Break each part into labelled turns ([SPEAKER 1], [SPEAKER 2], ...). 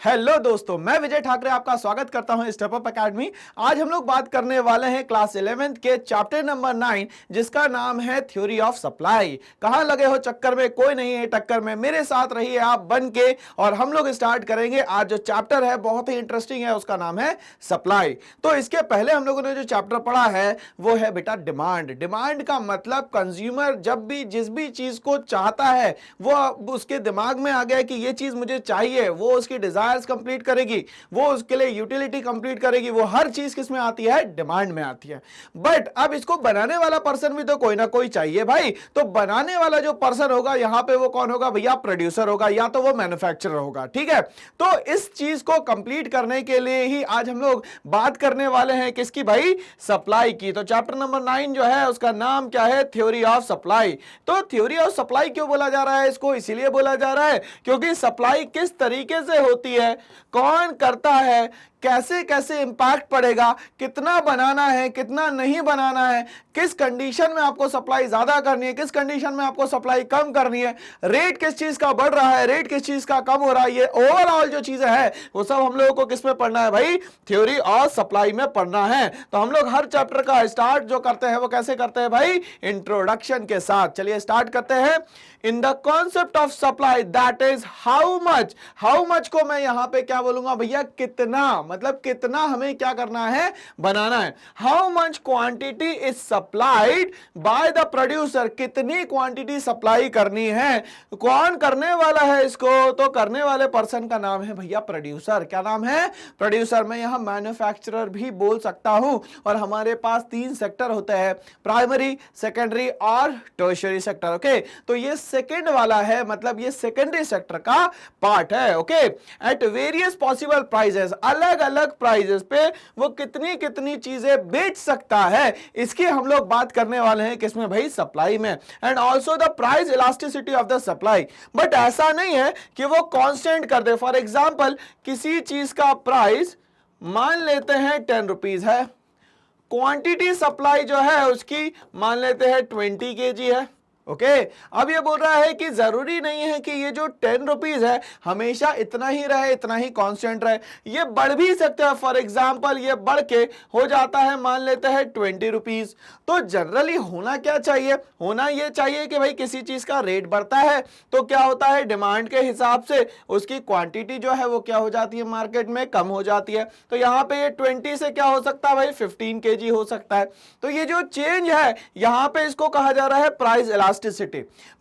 [SPEAKER 1] Hello दोस्तों, मैं विजय ठाकरे आपका स्वागत करता हूं स्टेप अप एकेडमी। आज हम लोग बात करने वाले हैं क्लास 11th के चैप्टर नंबर 9 जिसका नाम है थ्योरी ऑफ सप्लाई। कहां लगे हो चक्कर में, कोई नहीं है टक्कर में, मेरे साथ रहिए आप बन के और हम लोग स्टार्ट करेंगे। आज जो चैप्टर है बहुत ही इंटरेस्टिंग है, उसका नाम है सप्लाई। तो इसके पहले हम लोगों ने जो चैप्टर पढ़ा है वो है बेटा डिमांड। डिमांड का मतलब कंज्यूमर जब भी जिस भी चीज को चाहता है वो उसके दिमाग में आ गया कि ये चीज मुझे चाहिए, वो उसकी डिजायर कंप्लीट करेगी, वो उसके लिए यूटिलिटी कंप्लीट करेगी, वो हर चीज किस में आती है, डिमांड में आती है। बट अब इसको बनाने वाला पर्सन भी तो कोई ना कोई चाहिए भाई। तो बनाने वाला जो पर्सन होगा यहां पे वो कौन होगा भैया, प्रोड्यूसर होगा या तो वो मैन्युफैक्चरर होगा। ठीक है, तो इस चीज को कंप्लीट करने के लिए ही आज हम लोग बात करने वाले हैं किसकी भाई, सप्लाई की। तो चैप्टर नंबर 9 जो है उसका नाम क्या है, थ्योरी ऑफ सप्लाई। तो थ्योरी ऑफ सप्लाई क्यों बोला जा रहा है, इसको इसीलिए बोला जा रहा है क्योंकि सप्लाई किस तरीके से होती है, कौन करता है, कैसे कैसे इंपैक्ट पड़ेगा, कितना बनाना है कितना नहीं बनाना है, किस कंडीशन में आपको सप्लाई ज्यादा करनी है, किस कंडीशन में आपको सप्लाई कम करनी है, रेट किस चीज का बढ़ रहा है, रेट किस चीज का कम हो रहा है, ये ओवरऑल जो चीजें हैं वो सब हम लोगों को किस में पढ़ना है भाई, थ्योरी ऑफ सप्लाई में पढ़ना है। तो हम लोग हर चैप्टर का स्टार्ट जो करते हैं वो कैसे करते हैं भाई, इंट्रोडक्शन के साथ। चलिए स्टार्ट करते हैं। In the concept of supply that is how much, how much को मैं यहां पे क्या बोलूंगा भैया, कितना, मतलब कितना हमें क्या करना है, बनाना है। How much quantity is supplied by the producer, कितनी क्वांटिटी सप्लाई करनी है, कौन करने वाला है इसको, तो करने वाले पर्सन का नाम है भैया प्रोड्यूसर। क्या नाम है, प्रोड्यूसर। मैं यहां मैन्युफैक्चरर भी बोल सकता हूं। और हमारे पास 3 सेक्टर होते हैं, प्राइमरी, सेकेंडरी और टर्शियरी सेक्टर। ओके, तो ये सेकेंड वाला है, मतलब ये सेकेंडरी सेक्टर का पार्ट है। Okay, at various possible prices, अलग अलग प्राइसेस पे वो कितनी कितनी चीजें बेच सकता है, इसकी हम लोग बात करने वाले हैं किसमें भाई, सप्लाई में। And also the price elasticity of the supply. But ऐसा नहीं है कि वो कांस्टेंट कर दे। फॉर एग्जांपल किसी चीज का प्राइस मान लेते हैं 10 रुपीज है, क्वांटिटी सप्लाई जो है उसकी मान लेते हैं 20 kg है। ओके, अब ये बोल रहा है कि जरूरी नहीं है कि ये जो 10 रुपीज है हमेशा इतना ही रहे, इतना ही कांस्टेंट रहे, ये बढ़ भी सकता है। फॉर एग्जांपल ये बढ़ के हो जाता है मान लेते हैं 20 रुपीज। तो जनरली होना क्या चाहिए, होना ये चाहिए कि भाई किसी चीज का रेट बढ़ता है तो क्या होता है, डिमांड के हिसाब से उसकी क्वांटिटी जो है वो क्या हो जाती है, मार्केट में कम हो जाती है। तो यहाँ पे ये 20 से क्या हो सकता है भाई, 15 kg हो सकता है। तो ये जो चेंज है यहाँ पे इसको कहा जा रहा है प्राइस इलास्टिसिटी।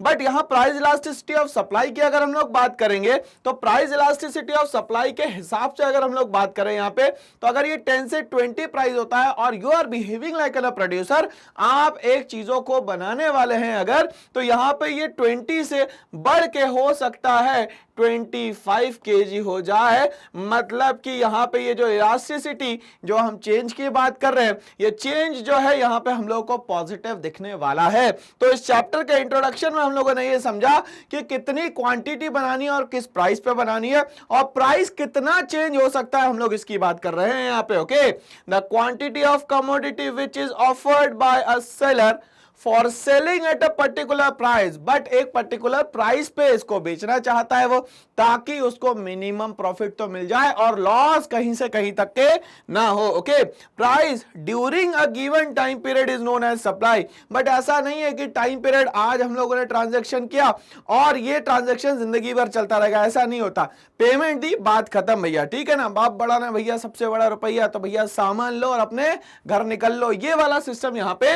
[SPEAKER 1] बट यहां प्राइस इलास्टिसिटी ऑफ सप्लाई की अगर हम लोग बात करेंगे तो प्राइस इलास्टिसिटी ऑफ सप्लाई के हिसाब से अगर हम लोग बात करें यहां पे, तो अगर ये 10 से 20 प्राइस होता है और you are behaving like a producer, आप एक चीजों को बनाने वाले हैं अगर, तो यहां पे ये 20 से बढ़ के हो सकता है 25 kg हो जाए। मतलब कि यहां पे ये जो इलास्टिसिटी जो हम चेंज की बात कर रहे हैं, ये चेंज जो है यहां पे हम लोग को पॉजिटिव दिखने वाला है। तो इस चैप्टर के इंट्रोडक्शन में हम लोगों ने ये समझा कि कितनी क्वांटिटी बनानी है और किस प्राइस पे बनानी है, और प्राइस कितना चेंज हो सकता है हम लोग इसकी बात कर रहे हैं यहां पे। Okay, the quantity of commodity which is offered by a seller for selling at a particular price, but एक पर्टिकुलर प्राइस पे इसको बेचना चाहता है वो, ताकि उसको मिनिमम प्रॉफिट तो मिल जाए और लॉस कहीं से कहीं तक के ना हो। Okay, price during a given time period is known as supply. But ऐसा नहीं है कि टाइम पीरियड आज हम लोगों ने ट्रांजैक्शन किया और ये ट्रांजैक्शन जिंदगी भर चलता रहेगा, ऐसा नहीं होता। पेमेंट दी, बात खत्म भैया, ठीक है ना, बाप बड़ा ना भैया सबसे बड़ा रुपया, तो भैया सामान लो और अपने घर निकल लो, ये वाला सिस्टम यहां पे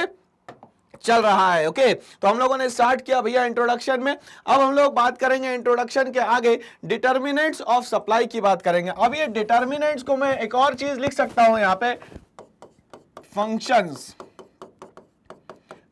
[SPEAKER 1] चल रहा है। ओके, तो हम लोगों ने स्टार्ट किया भैया इंट्रोडक्शन में। अब हम लोग बात करेंगे इंट्रोडक्शन के आगे डिटर्मिनेंट्स ऑफ सप्लाई की बात करेंगे। अब ये डिटर्मिनेंट्स को मैं एक और चीज लिख सकता हूं यहां पे, फंक्शंस।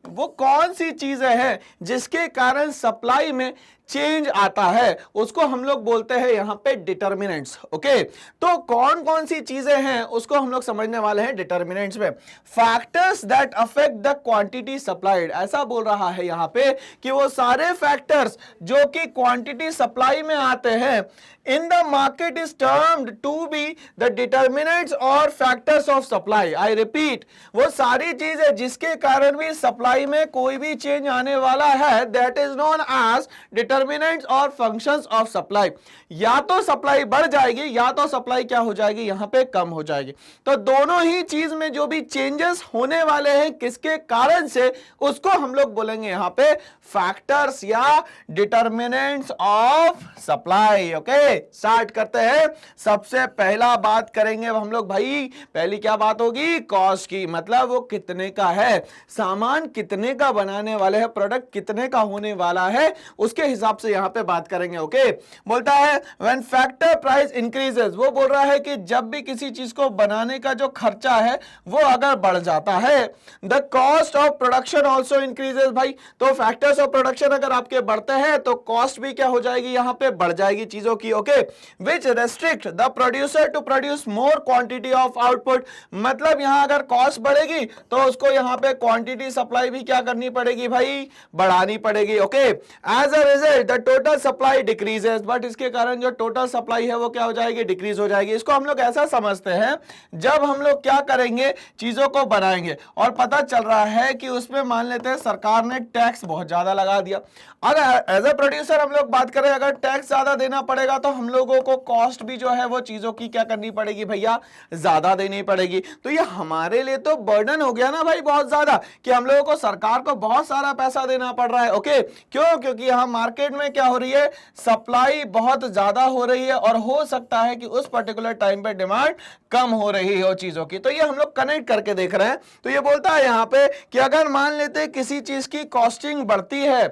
[SPEAKER 1] वो कौन सी चीजें हैं जिसके कारण सप्लाई में चेंज आता है, उसको हम लोग बोलते हैं यहां पे डिटर्मिनेंट्स। ओके, तो कौन कौन सी चीजें हैं उसको हम लोग समझने वाले हैं डिटर्मिनेंट्स में। Factors that affect the quantity supplied, ऐसा बोल रहा है यहां पे कि वो सारे फैक्टर्स जो कि क्वांटिटी सप्लाई में आते हैं in the market is termed to be the determinants और factors of supply. I repeat, वो सारी चीजें जिसके कारण भी सप्लाई में कोई भी चेंज आने वाला है, that is known as determinant determinants और फंक्शंस ऑफ सप्लाई, या तो सप्लाई बढ़ जाएगी या तो सप्लाई क्या हो जाएगी, यहां पे कम हो जाएगी। तो दोनों ही चीज में जो भी चेंजेस होने वाले हैं किसके कारण से, उसको हम लोग बोलेंगे यहां पे फैक्टर्स या determinants of supply. Okay, start करते हैं। सबसे पहला बात करेंगे हम लोग भाई, पहली क्या बात होगी, कॉस्ट की, मतलब वो कितने का है, सामान कितने का बनाने वाले हैं, प्रोडक्ट कितने का होने वाला है, उसके हिसाब से यहां पे बात करेंगे। ओके, बोलता है व्हेन फैक्टर प्राइस इंक्रीजेस, वो बोल रहा है कि जब भी किसी चीज को बनाने का जो खर्चा है वो अगर बढ़ जाता है, the cost of production also increases. भाई तो फैक्टर्स ऑफ प्रोडक्शन अगर आपके बढ़ते हैं तो कॉस्ट भी क्या हो जाएगी, यहां पे बढ़ जाएगी चीजों की। Okay, which restrict the producer to produce more quantity of output, मतलब यहां अगर कॉस्ट बढ़ेगी तो उसको यहां पे क्वांटिटी सप्लाई भी क्या करनी पड़ेगी भाई, बढ़ानी पड़ेगी। Okay, as a result the total supply decreases, but इसके कारण जो टोटल सप्लाई है वो क्या हो जाएगी, डिक्रीज हो जाएगी। इसको हम लोग ऐसा समझते हैं, जब हम लोग क्या करेंगे, चीजों को बनाएंगे और पता चल रहा है कि उसमें मान लेते हैं सरकार ने टैक्स बहुत ज्यादा लगा दिया, अगर एज अ प्रोड्यूसर हम लोग बात करें, अगर टैक्स ज्यादा देना पड़ेगा तो हम लोगों को कॉस्ट भी जो है वो चीजों की क्या करनी पड़ेगी भैया, ज्यादा देनी पड़ेगी। तो ये हमारे लिए तो बर्डन हो गया ना भाई बहुत ज्यादा, कि हम लोगों को सरकार को बहुत सारा पैसा देना पड़ रहा है। ओके, क्यों, क्योंकि यहां मार्केट में क्या हो रही है, सप्लाई बहुत ज्यादा हो रही है और हो सकता है कि उस पर्टिकुलर टाइम पे डिमांड कम हो रही हो चीजों की। तो ये हम लोग कनेक्ट करके देख रहे हैं। तो ये बोलता है यहां पे कि अगर मान लेते किसी चीज की कॉस्टिंग बढ़ती है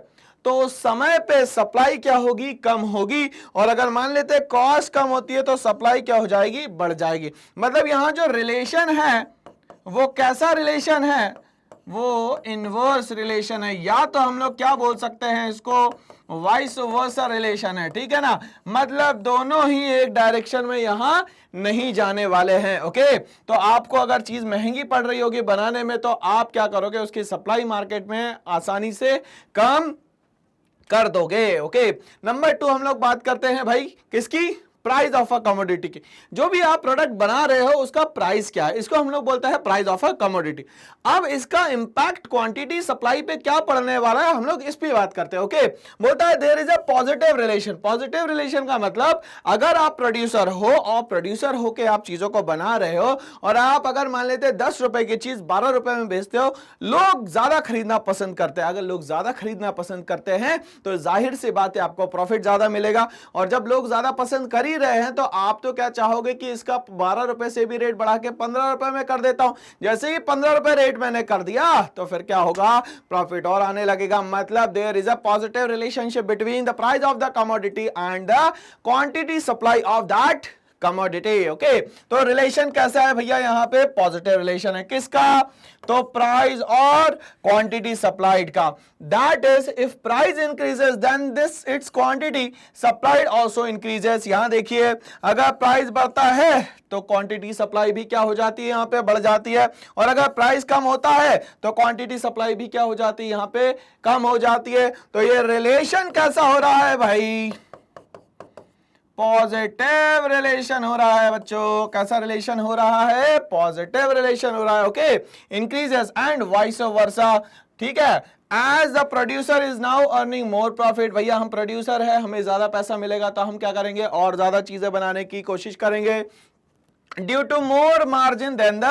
[SPEAKER 1] तो समय पे सप्लाई क्या होगी, कम होगी, और अगर मान लेते कॉस्ट कम होती है तो सप्लाई क्या हो जाएगी, बढ़ जाएगी। मतलब यहां जो रिलेशन है वो कैसा रिलेशन है, वो इनवर्स रिलेशन है, या तो हम लोग क्या बोल सकते हैं इसको, वाइस वर्सा रिलेशन है। ठीक है ना, मतलब दोनों ही एक डायरेक्शन में यहां नहीं जाने वाले हैं। ओके, तो आपको अगर चीज महंगी पड़ रही होगी बनाने में तो आप क्या करोगे, उसकी सप्लाई मार्केट में आसानी से कम कर दोगे। ओके, नंबर 2 हम लोग बात करते हैं भाई किसकी, प्राइस ऑफ अ कमोडिटी की। जो भी आप प्रोडक्ट बना रहे हो उसका प्राइस क्या है, इसको हम लोग बोलते हैं प्राइस ऑफ अ कमोडिटी। अब इसका इंपैक्ट क्वांटिटी सप्लाई पे क्या पड़ने वाला है, हम लोग इस पे बात करते हैं। ओके, बोलता है there is a positive relation. Positive relation का मतलब अगर आप प्रोड्यूसर हो और प्रोड्यूसर होके आप चीजों को बना रहे हो और आप अगर मान लेते 10 रुपए की चीज 12 रुपए में बेचते हो, लोग ज्यादा खरीदना पसंद करते हैं। अगर लोग ज्यादा खरीदना पसंद करते हैं तो जाहिर सी बात है आपको प्रॉफिट ज्यादा मिलेगा, और जब लोग ज्यादा पसंद कर ही रहे हैं तो आप तो क्या चाहोगे कि इसका 12 रुपए से भी रेट बढ़ा के 15 रुपए में कर देता हूं। जैसे ही 15 रुपए रेट मैंने कर दिया तो फिर क्या होगा, प्रॉफिट और आने लगेगा। मतलब there is a positive relationship between the price of the commodity and the quantity supply of that commodity. Okay, तो रिलेशन कैसा है भैया, यहां पे पॉजिटिव रिलेशन है किसका, तो प्राइस और क्वांटिटी सप्लाइड का। That is if price increases then this its quantity supplied also increases. यहां देखिए अगर प्राइस बढ़ता है तो क्वांटिटी सप्लाई भी क्या हो जाती है, यहां पे बढ़ जाती है, और अगर प्राइस कम होता है तो क्वांटिटी सप्लाई भी क्या हो जाती है, यहां पे कम हो जाती है। तो ये रिलेशन कैसा हो रहा है भाई, पॉजिटिव रिलेशन हो रहा है बच्चों। कैसा रिलेशन हो रहा है, पॉजिटिव रिलेशन हो रहा है। Okay, increases and vice versa. ठीक है, as the producer is now earning more profit. भैया हम प्रोड्यूसर है, हमें ज्यादा पैसा मिलेगा तो हम क्या करेंगे, और ज्यादा चीजें बनाने की कोशिश करेंगे। Due to more margin than the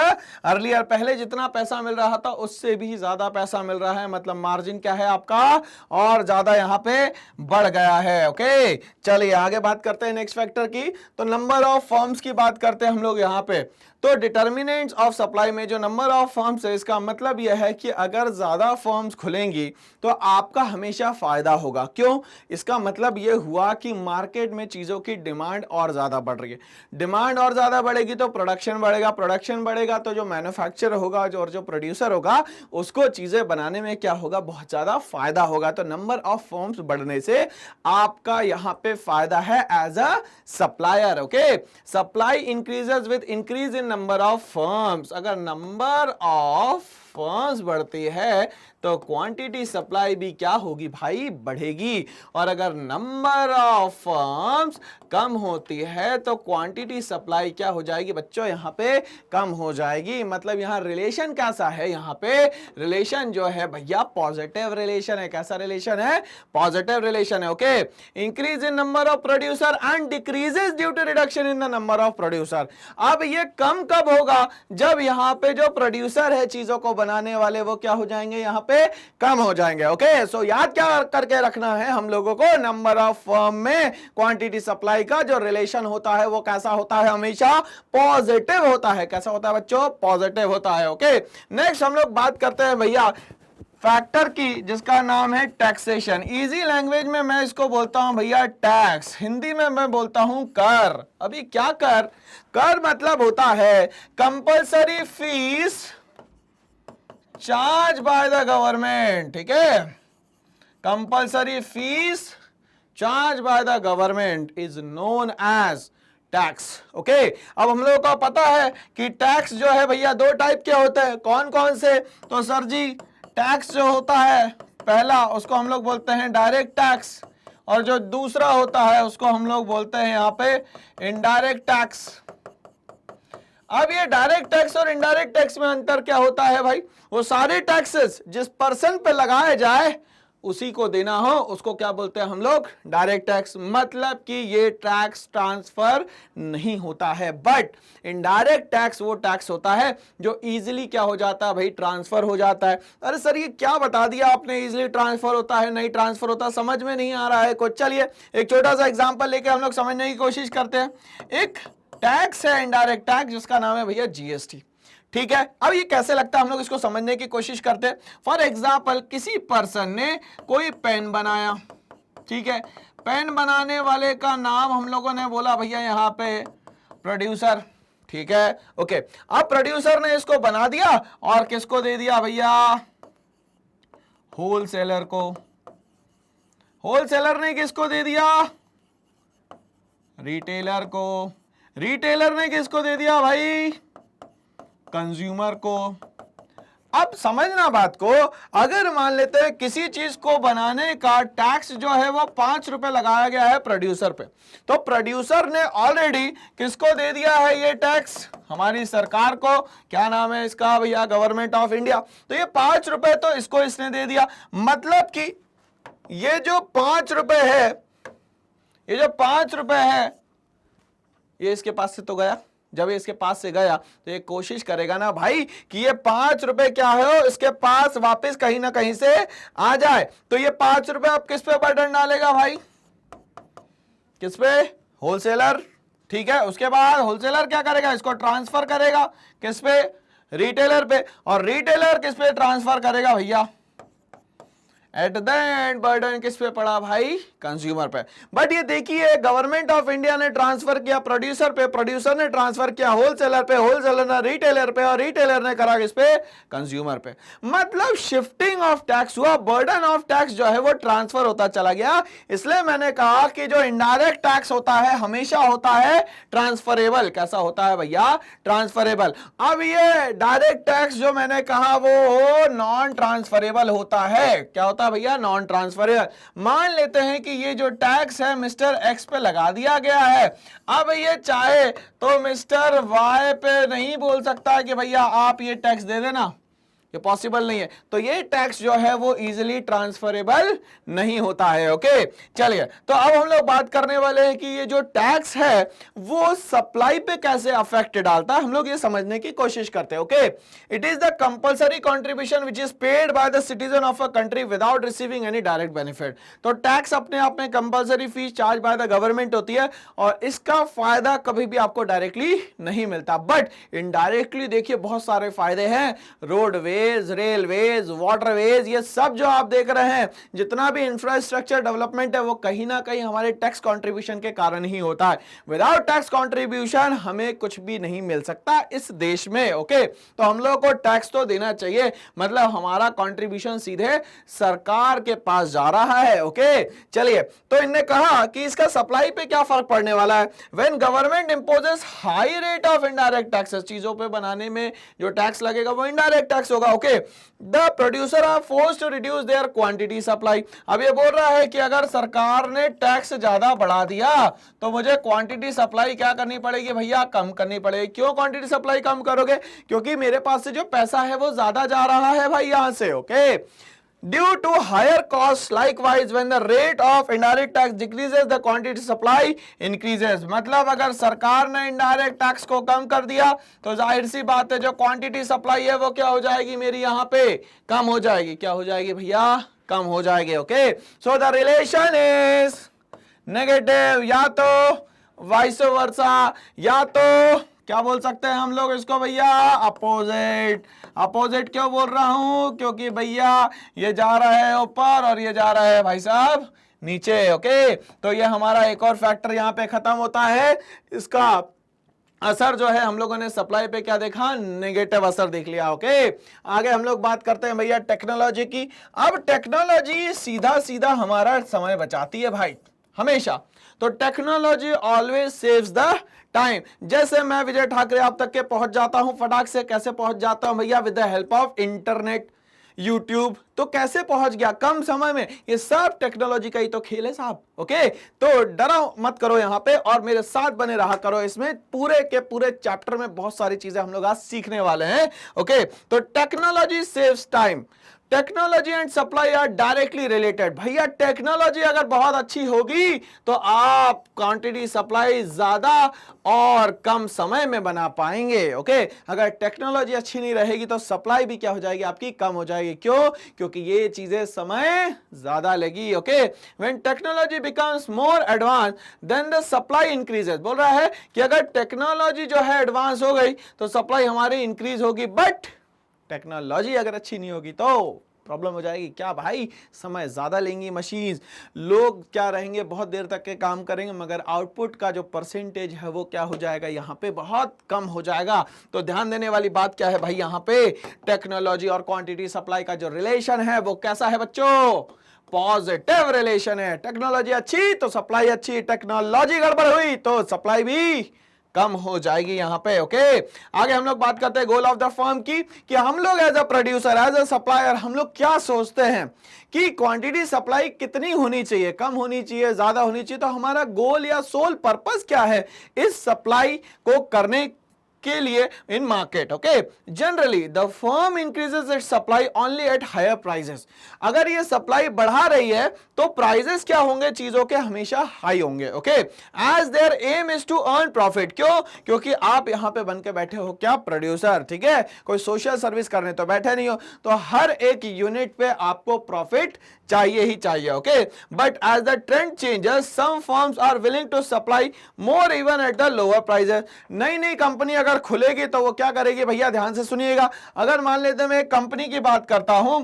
[SPEAKER 1] earlier, पहले जितना पैसा मिल रहा था उससे भी ज्यादा पैसा मिल रहा है, मतलब मार्जिन क्या है आपका, और ज्यादा यहां पे बढ़ गया है। ओके, चलिए आगे बात करते हैं नेक्स्ट फैक्टर की। तो नंबर ऑफ फर्म्स की बात करते हैं हम लोग यहां पे। तो डिटर्मिनेंट्स ऑफ सप्लाई में जो नंबर ऑफ फर्म्स है, इसका मतलब यह है कि अगर ज्यादा फर्म्स खुलेंगी तो आपका हमेशा फायदा होगा। क्यों, इसका मतलब यह हुआ कि मार्केट में चीजों की डिमांड और ज्यादा बढ़ रही है, डिमांड और ज्यादा बढ़ेगी तो प्रोडक्शन बढ़ेगा, प्रोडक्शन बढ़ेगा तो जो मैन्युफैक्चरर होगा और जो प्रोड्यूसर होगा उसको चीजें बनाने में क्या होगा, बहुत ज्यादा फायदा होगा। तो नंबर ऑफ फर्म्स बढ़ने से आपका यहां पे फायदा है as a supplier. Okay, supply increases with increase in number of firms. अगर नंबर ऑफ फर्म्स बढ़ती है तो क्वांटिटी सप्लाई भी क्या होगी भाई, बढ़ेगी। और अगर नंबर ऑफ फर्म्स कम होती है तो क्वांटिटी सप्लाई क्या हो जाएगी बच्चों, यहां पे कम हो जाएगी। मतलब यहां रिलेशन कैसा है, यहां पे रिलेशन जो है भैया पॉजिटिव रिलेशन है। कैसा रिलेशन है, पॉजिटिव रिलेशन है। Okay, increase in number of producer and decreases due to reduction in the number of producer. अब ये कम कब होगा, जब यहां पे जो प्रोड्यूसर है चीजों को बनाने वाले वो क्या हो जाएंगे, यहां पे कम हो जाएंगे। ओके, सो याद क्या करके रखना है हम लोगों को, नंबर ऑफ फर्म में क्वांटिटी सप्लाई का जो रिलेशन होता है वो कैसा होता है, हमेशा पॉजिटिव होता है। कैसा होता है बच्चों, पॉजिटिव होता है। ओके, नेक्स्ट हम लोग बात करते हैं भैया फैक्टर की, जिसका नाम है टैक्सेशन। इजी लैंग्वेज में मैं इसको बोलता हूं भैया टैक्स, हिंदी में मैं बोलता हूं कर। अभी क्या कर, कर मतलब होता है compulsory fees charge by the government. ठीक है, compulsory fees charge by the government is known as tax. Okay, अब हम लोगों को पता है कि टैक्स जो है भैया दो टाइप के होते हैं। कौन कौन से, तो सर जी टैक्स जो होता है पहला उसको हम लोग बोलते हैं डायरेक्ट टैक्स, और जो दूसरा होता है उसको हम लोग बोलते हैं यहाँ पे इनडायरेक्ट टैक्स। अब ये डायरेक्ट टैक्स और इनडायरेक्ट टैक्स में अंतर क्या होता है भाई, वो सारे टैक्सेस जिस पर्सन पे लगाए जाए उसी को देना हो उसको क्या बोलते हैं हम लोग, डायरेक्ट टैक्स। मतलब कि ये टैक्स ट्रांसफर नहीं होता है। बट इनडायरेक्ट टैक्स वो टैक्स होता है जो इजीली क्या हो जाता है भाई, ट्रांसफर हो जाता है। अरे सर ये क्या बता दिया आपने, इजीली ट्रांसफर होता है नहीं ट्रांसफर होता, समझ में नहीं आ रहा है कुछ। चलिए एक छोटा सा एग्जांपल लेके हम लोग समझने की कोशिश करते हैं। एक टैक्स है इनडायरेक्ट टैक्स जिसका नाम है भैया जीएसटी। ठीक है, अब ये कैसे लगता है हम लोग इसको समझने की कोशिश करते हैं। फॉर एग्जाम्पल किसी पर्सन ने कोई पेन बनाया, ठीक है, पेन बनाने वाले का नाम हम लोगों ने बोला भैया यहाँ पे प्रोड्यूसर। ठीक है, ओके, अब प्रोड्यूसर ने इसको बना दिया और किसको दे दिया भैया, होलसेलर को। होलसेलर ने किसको दे दिया, रिटेलर को। रिटेलर ने किसको दे दिया भाई, कंज्यूमर को। अब समझना बात को, अगर मान लेते हैं किसी चीज को बनाने का टैक्स जो है वो 5 रुपए लगाया गया है प्रोड्यूसर पे, तो प्रोड्यूसर ने ऑलरेडी किसको दे दिया है ये टैक्स, हमारी सरकार को। क्या नाम है इसका भैया, गवर्नमेंट ऑफ इंडिया। तो ये 5 रुपए तो इसको इसने दे दिया। मतलब कि ये जो 5 रुपए है, ये जो 5 रुपए है ये इसके पास से तो गया। जब ये इसके पास से गया तो ये कोशिश करेगा ना भाई कि ये 5 रुपए क्या है इसके पास वापस कहीं ना कहीं से आ जाए। तो ये 5 रुपए अब किस पे बर्डन डालेगा भाई, किस पे, होलसेलर। ठीक है, उसके बाद होलसेलर क्या करेगा, इसको ट्रांसफर करेगा किस पे, रिटेलर पे। और रिटेलर किस पे ट्रांसफर करेगा भैया, एट द एंड बर्डन किस पे पड़ा भाई, कंज्यूमर पे। बट ये देखिए गवर्नमेंट ऑफ इंडिया ने ट्रांसफर किया प्रोड्यूसर पे, प्रोड्यूसर ने ट्रांसफर किया होलसेलर पे, होलसेलर ने रिटेलर पे, और रिटेलर ने करा किस पे, कंज्यूमर पे। मतलब शिफ्टिंग ऑफ टैक्स हुआ, बर्डन ऑफ टैक्स जो है वो ट्रांसफर होता चला गया। इसलिए मैंने कहा कि जो इनडायरेक्ट टैक्स होता है हमेशा होता है ट्रांसफरेबल। कैसा होता है भैया, ट्रांसफरेबल। अब ये डायरेक्ट टैक्स जो मैंने कहा वो नॉन ट्रांसफरेबल होता है। क्या होता है भैया, नॉन ट्रांसफरेबल। मान लेते हैं कि ये जो टैक्स है मिस्टर एक्स पे लगा दिया गया है, अब ये चाहे तो मिस्टर वाई पे नहीं बोल सकता कि भैया आप ये टैक्स दे देना, ये पॉसिबल नहीं है। तो ये टैक्स जो है वो इजीली ट्रांसफरेबल नहीं होता है। ओके, चलिए तो अब हम लोग बात करने वाले हैं कि ये जो टैक्स है वो सप्लाई पे कैसे अफेक्ट डालता है, हम लोग ये समझने की कोशिश करते हैं। Okay, it is the compulsory contribution which is paid by the citizen of a country without receiving any direct benefit. तो टैक्स अपने आप में compulsory fees charge by the government होती है और इसका फायदा कभी भी आपको डायरेक्टली नहीं मिलता। बट इनडायरेक्टली देखिए बहुत सारे फायदे हैं, रोडवेज, रेलवेज, वाटरवेज, ये सब जो आप देख रहे हैं, जितना भी इंफ्रास्ट्रक्चर डेवलपमेंट है वो कहीं ना कहीं हमारे टैक्स कंट्रीब्यूशन के कारण ही होता है। विदाउट टैक्स कंट्रीब्यूशन हमें कुछ भी नहीं मिल सकता इस देश में। ओके, तो हम लोग को टैक्स तो देना चाहिए, मतलब हमारा कंट्रीब्यूशन सीधे सरकार के पास जा रहा है। ओके, चलिए तो इन्होंने कहा कि इसका सप्लाई पे क्या फर्क पड़ने वाला है। When government imposes high rate of indirect taxes, चीजों पे बनाने में जो टैक्स लगेगा वो इनडायरेक्ट टैक्स होगा। होगा। Okay, the producer are forced to reduce their quantity supply. अब ये बोल रहा है कि अगर सरकार ने टैक्स ज्यादा बढ़ा दिया तो मुझे क्वांटिटी सप्लाई क्या करनी पड़ेगी भैया, कम करनी पड़ेगी। क्यों क्वांटिटी सप्लाई कम करोगे? क्योंकि मेरे पास से जो पैसा है वो ज्यादा जा रहा है भाई यहां से। Okay, due to higher costs, likewise when the rate of indirect tax decreases the quantity supply increases। मतलब अगर सरकार ने इनडायरेक्ट टैक्स को कम कर दिया तो जाहिर सी बात है जो क्वांटिटी सप्लाई है वो क्या हो जाएगी मेरी यहाँ पे, कम हो जाएगी। क्या हो जाएगी भैया, कम हो जाएगी। Okay, so the relation is negative, या तो वाइस वर्सा, या तो क्या बोल सकते हैं हम लोग इसको भैया, अपोजिट। अपोजिट क्यों बोल रहा हूं? क्योंकि भैया ये जा रहा है ऊपर और ये जा रहा है भाई साहब नीचे। ओके, तो ये हमारा एक और फैक्टर यहां पे खत्म होता है। इसका असर जो है हम लोगों ने सप्लाई पे क्या देखा, नेगेटिव असर देख लिया। ओके, आगे हम लोग बात करते हैं भैया टेक्नोलॉजी की। अब टेक्नोलॉजी सीधा सीधा हमारा समय बचाती है भाई हमेशा। तो technology always saves the time. जैसे मैं विजय ठाकरे आप तक के पहुंच जाता हूं फटाक से, कैसे पहुंच जाता हूं भैया, with the help of internet, YouTube. तो कैसे पहुंच गया कम समय में? ये सब टेक्नोलॉजी का ही तो खेल है साहब। ओके, तो डरो मत करो यहां पे और मेरे साथ बने रहा करो। इसमें पूरे के पूरे चैप्टर में बहुत सारी चीजें हम लोग आज सीखने वाले हैं। ओके, तो technology saves time. Technology and supply are directly related. भैया टेक्नोलॉजी अगर बहुत अच्छी होगी तो आप क्वांटिटी सप्लाई ज्यादा और कम समय में बना पाएंगे। ओके, अगर टेक्नोलॉजी अच्छी नहीं रहेगी तो सप्लाई भी क्या हो जाएगी आपकी, कम हो जाएगी। क्यों? क्योंकि ये चीजें समय ज्यादा लेगी। Okay, when technology becomes more advance then the supply increases. बोल रहा है कि अगर टेक्नोलॉजी जो है एडवांस हो गई तो सप्लाई हमारी इंक्रीज होगी, बट टेक्नोलॉजी अगर अच्छी नहीं होगी तो प्रॉब्लम हो जाएगी। क्या भाई, समय ज्यादा लेंगी मशीन, लोग क्या रहेंगे बहुत देर तक के काम करेंगे, मगर आउटपुट का जो परसेंटेज है वो क्या हो जाएगा यहाँ पे, बहुत कम हो जाएगा। तो ध्यान देने वाली बात क्या है भाई, यहाँ पे टेक्नोलॉजी और क्वांटिटी सप्लाई का जो रिलेशन है वो कैसा है बच्चों, पॉजिटिव रिलेशन है। टेक्नोलॉजी अच्छी तो सप्लाई अच्छी, टेक्नोलॉजी गड़बड़ हुई तो सप्लाई भी कम हो जाएगी यहां पे। ओके, आगे हम लोग बात करते हैं गोल ऑफ द फर्म की, कि हम लोग as a producer, as a supplier, हम लोग क्या सोचते हैं कि क्वांटिटी सप्लाई कितनी होनी चाहिए, कम होनी चाहिए, ज्यादा होनी चाहिए। तो हमारा गोल या सोल पर्पस क्या है इस सप्लाई को करने के लिए in market. Okay, generally the firm increases its supply only at higher prices. अगर ये सप्लाई बढ़ा रही है तो प्राइसेस क्या होंगे चीजों के, हमेशा हाई होंगे। Okay, as their aim is to earn profit. क्यों? क्योंकि आप यहां पे बन के बैठे हो क्या, प्रोड्यूसर, ठीक है, कोई सोशल सर्विस करने तो बैठे नहीं हो, तो हर एक यूनिट पे आपको प्रॉफिट चाहिए ही चाहिए। Okay, but as the trend changes some firms are willing to supply more even at the lower prices. नई नई कंपनी अगर खुलेगी तो वो क्या करेगी भैया, ध्यान से सुनिएगा। अगर मान लेते हैं मैं एक कंपनी की बात करता हूं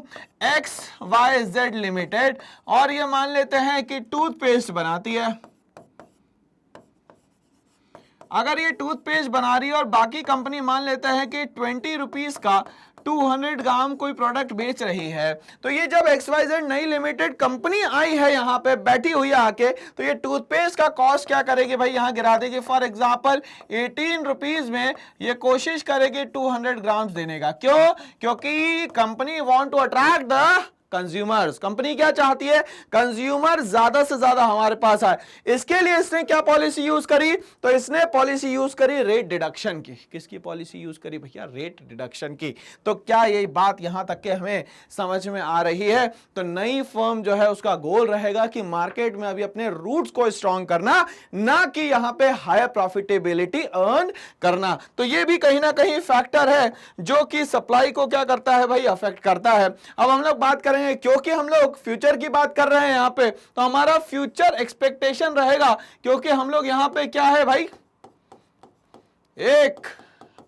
[SPEAKER 1] XYZ लिमिटेड, और ये मान लेते हैं कि टूथपेस्ट बनाती है। अगर ये टूथपेस्ट बना रही है और बाकी कंपनी मान लेते हैं कि 20 रुपीज का 200 ग्राम कोई प्रोडक्ट बेच रही है, तो ये जब XYZ नई लिमिटेड कंपनी आई है यहाँ पे बैठी हुई है आके, तो ये टूथपेस्ट का कॉस्ट क्या करेगी भाई, यहाँ गिरा देगी। फॉर एग्जांपल 18 रुपीज में ये कोशिश करेगी 200 ग्राम देने का। क्यों? क्योंकि company want to attract the consumers. Company क्या चाहती है, कंज्यूमर ज्यादा से ज्यादा हमारे पास आए। इसके लिए इसने क्या पॉलिसी यूज करी, तो इसने पॉलिसी यूज करी रेट डिडक्शन की। किसकी पॉलिसी यूज करी भैया, रेट डिडक्शन की। तो क्या यही बात यहां तक के हमें समझ में आ रही है? तो नई फर्म जो है उसका गोल रहेगा कि मार्केट में अभी अपने रूट्स को स्ट्रॉन्ग करना, ना कि यहां पे हायर प्रॉफिटेबिलिटी अर्न करना। तो ये भी कहीं ना कहीं फैक्टर है जो कि सप्लाई को क्या करता है भाई, अफेक्ट करता है। अब हम लोग बात करें, क्योंकि हम लोग फ्यूचर की बात कर रहे हैं यहां पे, तो हमारा फ्यूचर एक्सपेक्टेशन रहेगा, क्योंकि हम लोग यहां पे क्या है भाई, एक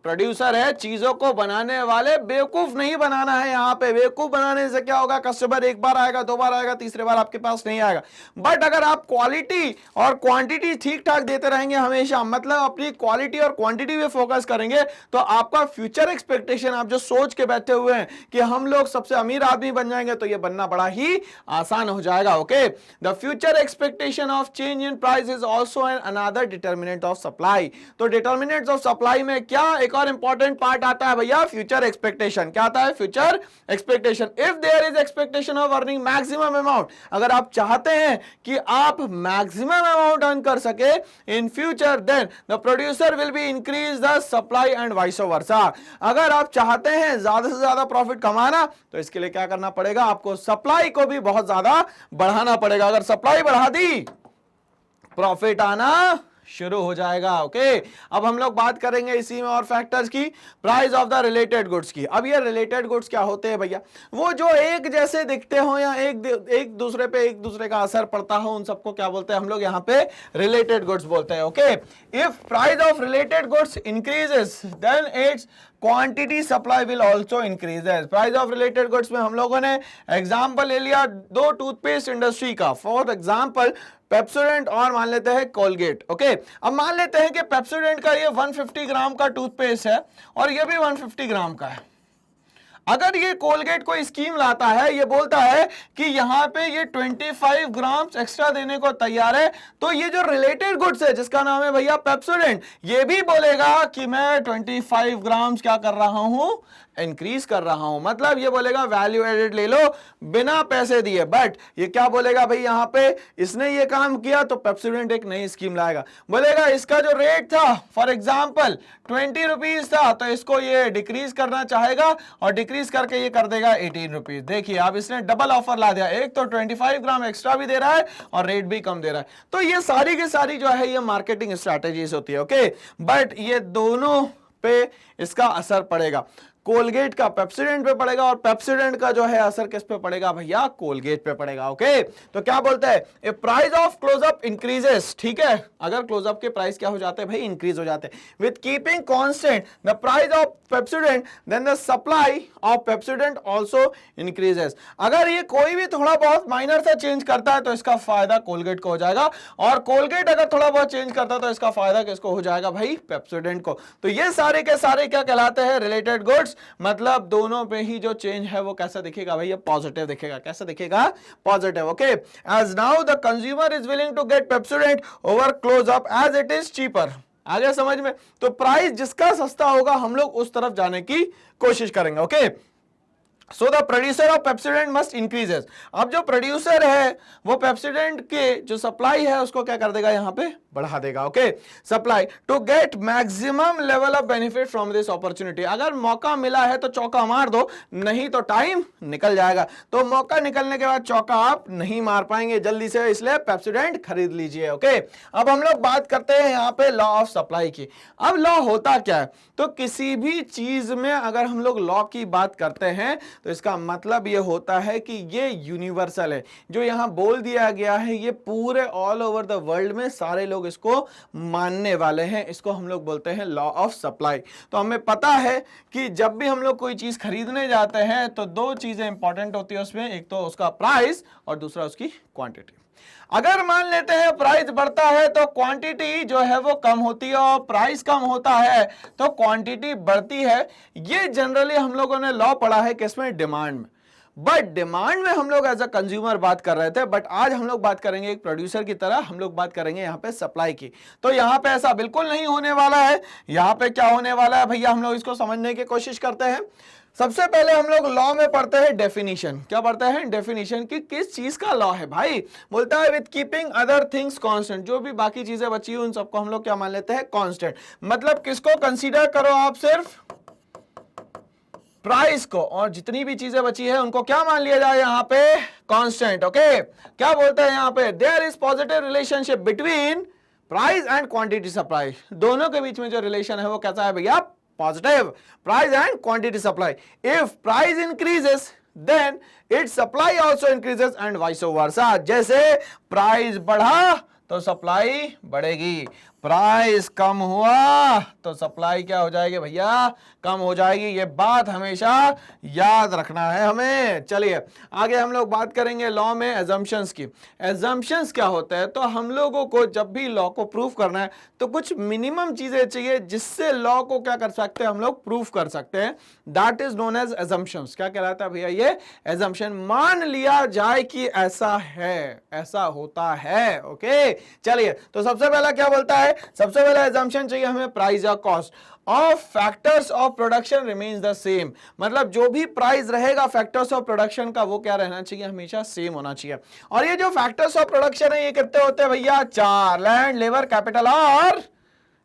[SPEAKER 1] प्रोड्यूसर है, चीजों को बनाने वाले, बेवकूफ नहीं बनाना है। यहां पे बेवकूफ बनाने से क्या होगा, कस्टमर एक बार आएगा, दो बार आएगा, तीसरे बार आपके पास नहीं आएगा। बट अगर आप क्वालिटी और क्वांटिटी ठीक ठाक देते रहेंगे हमेशा, मतलब अपनी क्वालिटी और क्वांटिटी पे फोकस करेंगे, तो आपका फ्यूचर एक्सपेक्टेशन, आप जो सोच के बैठे हुए हैं कि हम लोग सबसे अमीर आदमी बन जाएंगे, तो ये बनना बड़ा ही आसान हो जाएगा। Okay, the future expectation of change in price is also an another determinant of supply. तो डिटर्मिनेंट ऑफ सप्लाई में क्या एक एक और इंपॉर्टेंट पार्ट आता है भैया फ्यूचर एक्सपेक्टेशन। क्या आता है? Future expectation. If there is expectation of earning maximum amount, अगर आप चाहते हैं कि आप मैक्सिमम अमाउंट अर्न कर सके in future, then the producer will be increase the supply and vice versa. अगर आप चाहते हैं ज्यादा से ज्यादा प्रॉफिट कमाना, तो इसके लिए क्या करना पड़ेगा? आपको सप्लाई को भी बहुत ज्यादा बढ़ाना पड़ेगा। अगर सप्लाई बढ़ा दी, प्रॉफिट आना शुरू हो जाएगा। ओके, अब हम लोग बात करेंगे इसी में और फैक्टर्स की, price of the related goods की। अब ये रिलेटेड गुड्स क्या होते हैं भैया? वो जो एक जैसे दिखते हो या एक दूसरे पे एक दूसरे का असर पड़ता हो, उन सबको क्या बोलते हैं हम लोग यहाँ पे? रिलेटेड गुड्स बोलते हैं। Okay, if price of related goods increases then its quantity supply will also increases. Price of related goods में हम लोगों ने एग्जाम्पल ले लिया दो टूथपेस्ट इंडस्ट्री का, फॉर एग्जाम्पल पेप्सोडेंट और मान लेते हैं कोलगेट। ओके, अब मान लेते हैं कि पेप्सोडेंट का ये 150 ग्राम का टूथपेस्ट है और ये भी 150 ग्राम का है। अगर ये कोलगेट कोई स्कीम लाता है, ये बोलता है कि यहां पे ये 25 ग्राम एक्स्ट्रा देने को तैयार है, तो ये जो रिलेटेड गुड्स है जिसका नाम है भैया पेप्सोडेंट, ये भी बोलेगा कि मैं 25 ग्राम क्या कर रहा हूं? इंक्रीज कर रहा हूं। मतलब ये बोलेगा वैल्यू एडेड ले लो बिना पैसे दिए। बट ये क्या बोलेगा भाई, यहां पे इसने ये काम किया तो पेप्सोडेंट एक नई स्कीम लाएगा, बोलेगा इसका जो रेट था फॉर एग्जांपल 20 रुपीज था, तो इसको ये डिक्रीज करना चाहेगा और डिक्रीज करके ये कर देगा 18 रुपीज। देखिए अब इसने डबल ऑफर ला दिया, एक तो 25 ग्राम एक्स्ट्रा भी दे रहा है और रेट भी कम दे रहा है। तो ये सारी की सारी जो है ये मार्केटिंग स्ट्रैटेजीज होती है। ओके, बट ये दोनों पे इसका असर पड़ेगा। कोलगेट का पेप्सोडेंट पे पड़ेगा और पेप्सोडेंट का जो है असर किस पे पड़ेगा भैया? कोलगेट पे पड़ेगा। ओके, तो क्या बोलते हैं? ए प्राइस ऑफ क्लोजअप इंक्रीजेस, ठीक है, अगर क्लोजअप के प्राइस क्या हो जाते हैं भाई? इंक्रीज हो जाते हैं। With keeping constant the price of Pepsodent then the supply of Pepsodent also increases. अगर ये कोई भी थोड़ा बहुत माइनर सा चेंज करता है तो इसका फायदा कोलगेट को हो जाएगा, और कोलगेट अगर थोड़ा बहुत चेंज करता है तो इसका फायदा किसको हो जाएगा भाई? पेप्सोडेंट को। तो ये सारे के सारे क्या कहलाते हैं? Related goods. मतलब दोनों पे ही जो चेंज है वो कैसा दिखेगा भैया? पॉजिटिव दिखेगा। कैसा दिखेगा? Positive. Okay, as now the consumer is willing to get Pepsodent over Closeup as it is cheaper. आ गया समझ में? तो प्राइस जिसका सस्ता होगा हम लोग उस तरफ जाने की कोशिश करेंगे। Okay, so the producer of Pepsodent must increases. अब जो प्रोड्यूसर है वो पेप्सोडेंट के जो सप्लाई है उसको क्या कर देगा? यहां पे बढ़ा देगा। Okay, supply to get maximum level of benefit from this opportunity. अगर मौका मिला है तो चौका मार दो, नहीं तो टाइम निकल जाएगा। तो मौका निकलने के बाद चौका आप नहीं मार पाएंगे जल्दी से, इसलिए पेप्सोडेंट खरीद लीजिए। ओके, अब हम लोग बात करते हैं यहाँ पे लॉ ऑफ सप्लाई की। अब लॉ होता क्या है? तो किसी भी चीज में अगर हम लोग लॉ की बात करते हैं तो इसका मतलब ये होता है कि ये यूनिवर्सल है। जो यहां बोल दिया गया है ये पूरे ऑल ओवर द वर्ल्ड में सारे लोग इसको मानने वाले हैं। इसको हम लोग बोलते हैं लॉ ऑफ सप्लाई। तो हमें पता है कि जब भी हम लोग कोई चीज खरीदने जाते हैं तो दो चीजें इंपॉर्टेंट होती है उसमें, एक तो उसका प्राइस और दूसरा उसकी क्वांटिटी। अगर मान लेते हैं प्राइस बढ़ता है तो क्वांटिटी जो है वो कम होती है, और प्राइस कम होता है तो क्वांटिटी बढ़ती है। ये जनरली हम लोगों ने लॉ पढ़ा है किसमें? डिमांड में। बट डिमांड में हम लोग एज अ कंज्यूमर बात कर रहे थे, बट आज हम लोग बात करेंगे एक प्रोड्यूसर की तरह, हम लोग बात करेंगे यहाँ पे सप्लाई की। तो यहाँ पे ऐसा बिल्कुल नहीं होने वाला है। यहाँ पे क्या होने वाला है भैया? हम लोग इसको समझने की कोशिश करते हैं। सबसे पहले हम लोग लॉ में पढ़ते हैं डेफिनेशन। क्या पढ़ते हैं? डेफिनेशन की किस चीज का लॉ है भाई? बोलता है with keeping other things constant. जो भी बाकी चीजें बची हुई उन सबको हम लोग क्या मान लेते हैं? कांस्टेंट। मतलब किसको कंसीडर करो आप? सिर्फ प्राइस को, और जितनी भी चीजें बची है उनको क्या मान लिया जाए यहाँ पे? कांस्टेंट। ओके, क्या बोलते हैं यहाँ पे? There is positive relationship between price and quantity supply. दोनों के बीच में जो रिलेशन है वो कैसा है भैया? Positive. Price and quantity supply. If price increases then its supply also increases and vice versa. जैसे प्राइस बढ़ा तो सप्लाई बढ़ेगी, प्राइस कम हुआ तो सप्लाई क्या हो जाएगी भैया? कम हो जाएगी। ये बात हमेशा याद रखना है हमें। चलिए आगे हम लोग बात करेंगे लॉ में एजम्पशंस की। एजम्पशंस क्या होता है? तो हम लोगों को जब भी लॉ को प्रूव करना है तो कुछ मिनिमम चीजें चाहिए जिससे लॉ को क्या कर सकते हैं हम लोग? प्रूव कर सकते हैं। That is known as assumptions. क्या कहलाता है भैया? ये एजम्पशन। मान लिया जाए कि ऐसा है, ऐसा होता है। ओके, चलिए तो सबसे पहला क्या बोलता है? सबसे पहला assumption चाहिए हमें प्राइस या cost of factors of production remains the same, मतलब जो भी प्राइस रहेगा फैक्टर्स ऑफ प्रोडक्शन का वो क्या रहना चाहिए, हमेशा सेम होना चाहिए। और ये जो फैक्टर्स ऑफ प्रोडक्शन है ये कितने होते हैं भैया, 4, लैंड, लेबर, कैपिटल और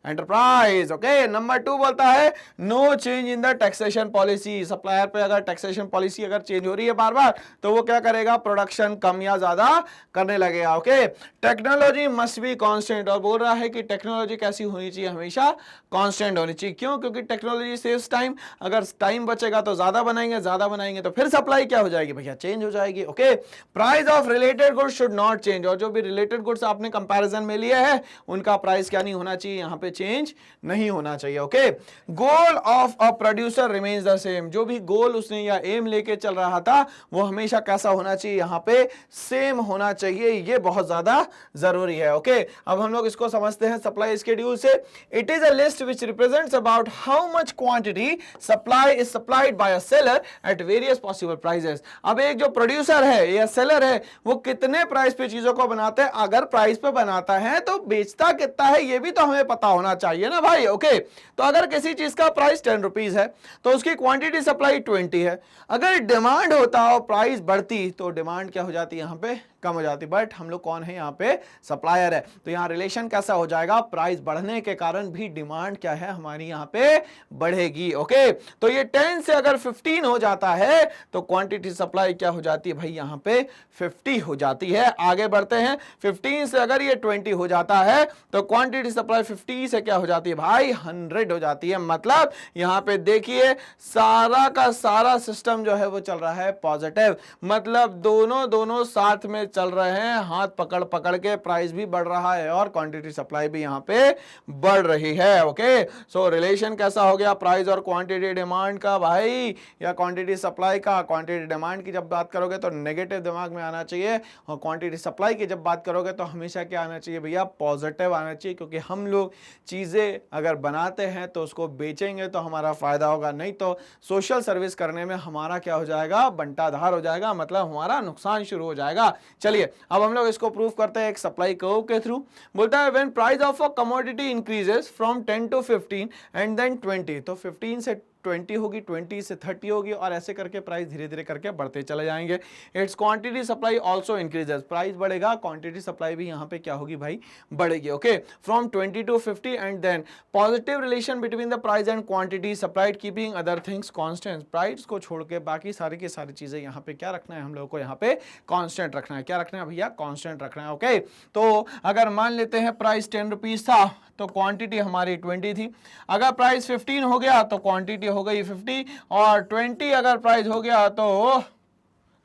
[SPEAKER 1] एंटरप्राइज। ओके, नंबर 2 बोलता है no change in the taxation policy. Supplier पे अगर टैक्सेशन पॉलिसी अगर चेंज हो रही है बार बार तो वो क्या करेगा, प्रोडक्शन कम या ज्यादा करने लगेगा। Okay, technology must be constant, और बोल रहा है कि टेक्नोलॉजी कैसी होनी चाहिए, हमेशा कांस्टेंट होनी चाहिए। क्यों, क्योंकि टेक्नोलॉजी सेव्स टाइम, अगर टाइम बचेगा तो ज्यादा बनाएंगे तो फिर सप्लाई क्या हो जाएगी भैया, चेंज हो जाएगी। Okay, price of related goods should not change, और जो भी रिलेटेड गुड्स आपने कंपैरिजन में लिए हैं उनका प्राइस क्या नहीं होना चाहिए, यहाँ पे चेंज नहीं होना चाहिए। Okay, goal of a producer remains the same, जो भी गोल उसने या एम लेके चल रहा था वो हमेशा कैसा होना चाहिए, यहाँ पे सेम होना चाहिए, ये बहुत ज्यादा जरूरी है। ओके, अब हम लोग इसको समझते हैं सप्लाई स्केड्यूल से। It is a list which represents about how much quantity supply is supplied by a seller at various possible prices। अब एक जो प्रोड्यूसर है या सेलर है वो कितने प्राइस पे चीजों को बनाते हैं, अगर प्राइस पे बनाता है तो बेचता कितना है ये भी तो हमें पता होना चाहिए ना भाई। ओके, तो अगर किसी चीज का प्राइस 10 रुपीज है तो उसकी क्वांटिटी सप्लाई 20 है, अगर डिमांड होता और प्राइस बढ़ती तो डिमांड क्या हो जाती है, यहाँ पे कम हो जाती। बट हम लोग कौन है, यहाँ पे सप्लायर है, तो यहाँ रिलेशन कैसा हो जाएगा, प्राइस बढ़ने के कारण भी डिमांड क्या है हमारी यहाँ पे बढ़ेगी। ओके, तो ये 10 से अगर 15 हो जाता है तो क्वांटिटी सप्लाई क्या हो जाती है भाई, यहाँ पे 50 हो जाती है। आगे बढ़ते हैं, 15 से अगर ये 20 हो जाता है तो क्वांटिटी सप्लाई 50 से क्या हो जाती है भाई, 100 हो जाती है। मतलब यहाँ पे देखिए सारा का सारा सिस्टम जो है वो चल रहा है पॉजिटिव, मतलब दोनों साथ में चल रहे हैं, हाथ पकड़ पकड़ के प्राइस भी बढ़ रहा है और क्वांटिटी सप्लाई भी यहाँ पे बढ़ रही है। ओके, सो रिलेशन कैसा हो गया, प्राइस और क्वांटिटी डिमांड का भाई, या क्वांटिटी सप्लाई का। क्वांटिटी डिमांड की जब बात करोगे तो नेगेटिव दिमाग में आना चाहिए, और क्वांटिटी सप्लाई की जब बात करोगे तो हमेशा क्या आना चाहिए भैया, पॉजिटिव आना चाहिए, क्योंकि हम लोग चीजें अगर बनाते हैं तो उसको बेचेंगे तो हमारा फायदा होगा, नहीं तो सोशल सर्विस करने में हमारा क्या हो जाएगा, बंटाधार हो जाएगा, मतलब हमारा नुकसान शुरू हो जाएगा। चलिए अब हम लोग इसको प्रूव करते हैं एक सप्लाई कर्व के थ्रू। बोलता है when price of a commodity increases from 10 to 15 and then 20, तो 15 से 20 होगी, 20 से 30 होगी, और ऐसे करके प्राइस धीरे धीरे करके बढ़ते चले जाएंगे। Its quantity supply also increases, price बढ़ेगा, क्वांटिटी सप्लाई भी यहाँ पे क्या होगी भाई, बढ़ेगी। Okay, from 20 to 50 and then positive relation between the price and quantity supplied keeping other things constant, price को छोड़ के बाकी सारी की सारी चीजें यहाँ पे क्या रखना है, हम लोगों को यहाँ पे कांस्टेंट रखना है। क्या रखना है भैया, कांस्टेंट रखना है। ओके, तो अगर मान लेते हैं प्राइस 10 रुपीज था तो क्वांटिटी हमारी 20 थी, अगर प्राइस 15 हो गया तो क्वांटिटी हो गई 50, और 20 अगर प्राइस हो गया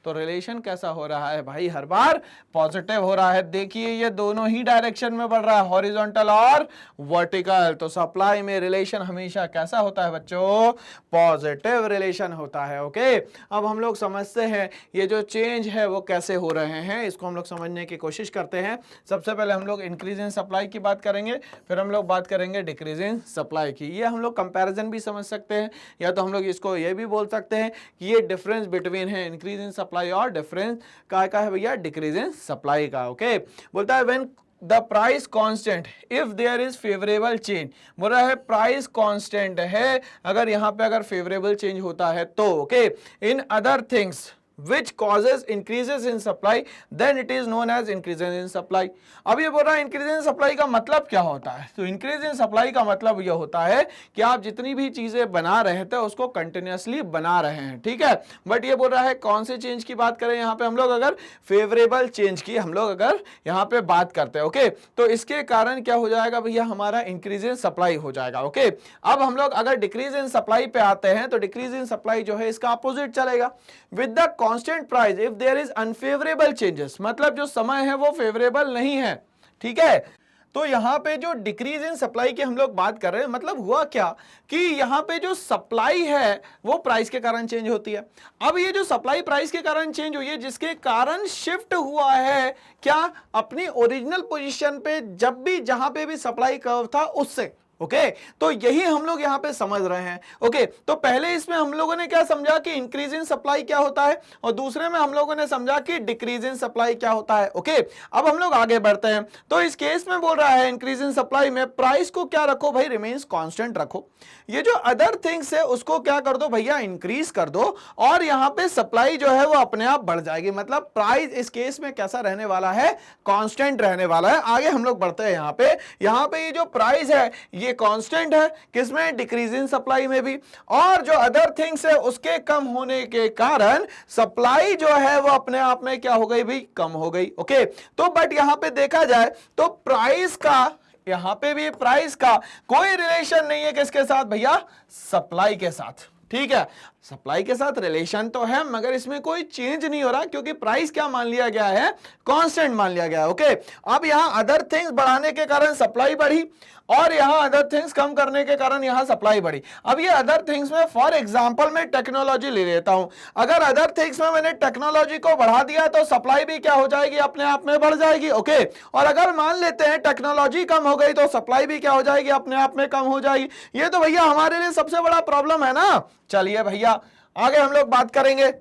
[SPEAKER 1] तो रिलेशन कैसा हो रहा है भाई, हर बार पॉजिटिव हो रहा है। देखिए ये दोनों ही डायरेक्शन में बढ़ रहा है, हॉरिजॉन्टल और वर्टिकल। तो सप्लाई में रिलेशन हमेशा कैसा होता है बच्चों, पॉजिटिव रिलेशन होता है। ओके, अब हम लोग समझते हैं ये जो चेंज है वो कैसे हो रहे हैं, इसको हम लोग समझने की कोशिश करते हैं। सबसे पहले हम लोग इंक्रीज इन सप्लाई की बात करेंगे, फिर हम लोग बात करेंगे डिक्रीज इन सप्लाई की। ये हम लोग कंपैरिजन भी समझ सकते हैं, या तो हम लोग इसको ये भी बोल सकते हैं कि ये डिफरेंस बिटवीन है इंक्रीज इन सप्लाई और डिफरेंस का है भैया, डिक्रीज इन सप्लाई का। ओके, बोलता है when the price constant if there is favourable change, बोल रहा है प्राइस कांस्टेंट है अगर यहाँ पे अगर फेवरेबल चेंज होता है तो। Okay, in other things which causes increases in supply then it is known as increases in supply। अब ये बोल रहा है increase in supply का मतलब क्या होता है, तो increase in supply का मतलब ये होता है कि आप जितनी भी चीजें बना रहे थे उसको कंटिन्यूअसली बना रहे हैं, ठीक है। बट ये बोल रहा है कौन से चेंज की बात करें, यहाँ पे हम लोग अगर फेवरेबल चेंज की हम लोग अगर यहाँ पे बात करते हैं, ओके, तो इसके कारण क्या हो जाएगा भैया, हमारा इंक्रीज इन सप्लाई हो जाएगा। ओके, अब हम लोग अगर डिक्रीज इन सप्लाई पे आते हैं तो डिक्रीज इन सप्लाई जो है इसका अपोजिट चलेगा, with the constant price if there is unfavourable changes, मतलब जो समय है वो फेवरेबल नहीं है, ठीक है। तो यहां पे जो डिक्रीज इन सप्लाई की हम लोग बात कर रहे हैं, मतलब हुआ क्या कि यहां पे जो सप्लाई है वो प्राइस के कारण चेंज होती है। अब ये जो सप्लाई प्राइस के कारण चेंज हुई है, जिसके कारण शिफ्ट हुआ है क्या, अपनी ओरिजिनल पोजीशन पे जब भी जहां पे भी सप्लाई कर्व था उससे, ओके तो यही हम लोग यहां पे समझ रहे हैं। ओके तो पहले इसमें हम लोगों ने क्या समझा कि इंक्रीज इन सप्लाई क्या होता है, और दूसरे में हम लोगों ने समझा कि डिक्रीज इन सप्लाई क्या होता है। ओके अब हम लोग आगे बढ़ते हैं। तो इस केस में बोल रहा है इंक्रीज इन सप्लाई में प्राइस को क्या रखो भाई, रिमेन्स कांस्टेंट रखो। ये जो अदर थिंग्स है उसको क्या कर दो भैया, इंक्रीज कर दो, और यहां पे सप्लाई जो है वो अपने आप बढ़ जाएगी। मतलब प्राइस इस केस में कैसा रहने वाला है, कांस्टेंट रहने वाला है। आगे हम लोग बढ़ते हैं। यहां पे ये जो प्राइस है ये कांस्टेंट है, किसमें, डिक्रीज इन सप्लाई में भी, और जो अदर थिंग्स है उसके कम होने के कारण सप्लाई जो है वो अपने आप में क्या हो गई भाई, कम हो गई। ओके तो बट यहां पे देखा जाए तो प्राइस का, यहां पे भी प्राइस का कोई रिलेशन नहीं है किसके साथ भैया, सप्लाई के साथ। ठीक है, सप्लाई के साथ रिलेशन तो है मगर इसमें कोई चेंज नहीं हो रहा, क्योंकि प्राइस क्या मान लिया गया है, कांस्टेंट मान लिया गया है। ओके अब यहां अदर थिंग्स बढ़ाने के कारण सप्लाई बढ़ी, और यहां अदर थिंग्स कम करने के कारण यहां सप्लाई बढ़ी। अब ये अदर थिंग्स में फॉर एग्जांपल मैं टेक्नोलॉजी ले लेता हूं। अगर अदर थिंग्स में मैंने टेक्नोलॉजी को बढ़ा दिया तो सप्लाई भी क्या हो जाएगी, अपने आप में बढ़ जाएगी। ओके और अगर मान लेते हैं टेक्नोलॉजी कम हो गई तो सप्लाई भी क्या हो जाएगी, अपने आप में कम हो जाएगी। ये तो भैया हमारे लिए सबसे बड़ा प्रॉब्लम है ना। चलिए भैया आगे हम लोग बात करेंगे।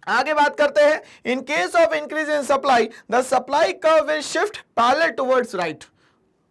[SPEAKER 1] आगे बात करते हैं। इन case of increase in supply the supply curve will shift parallel towards right.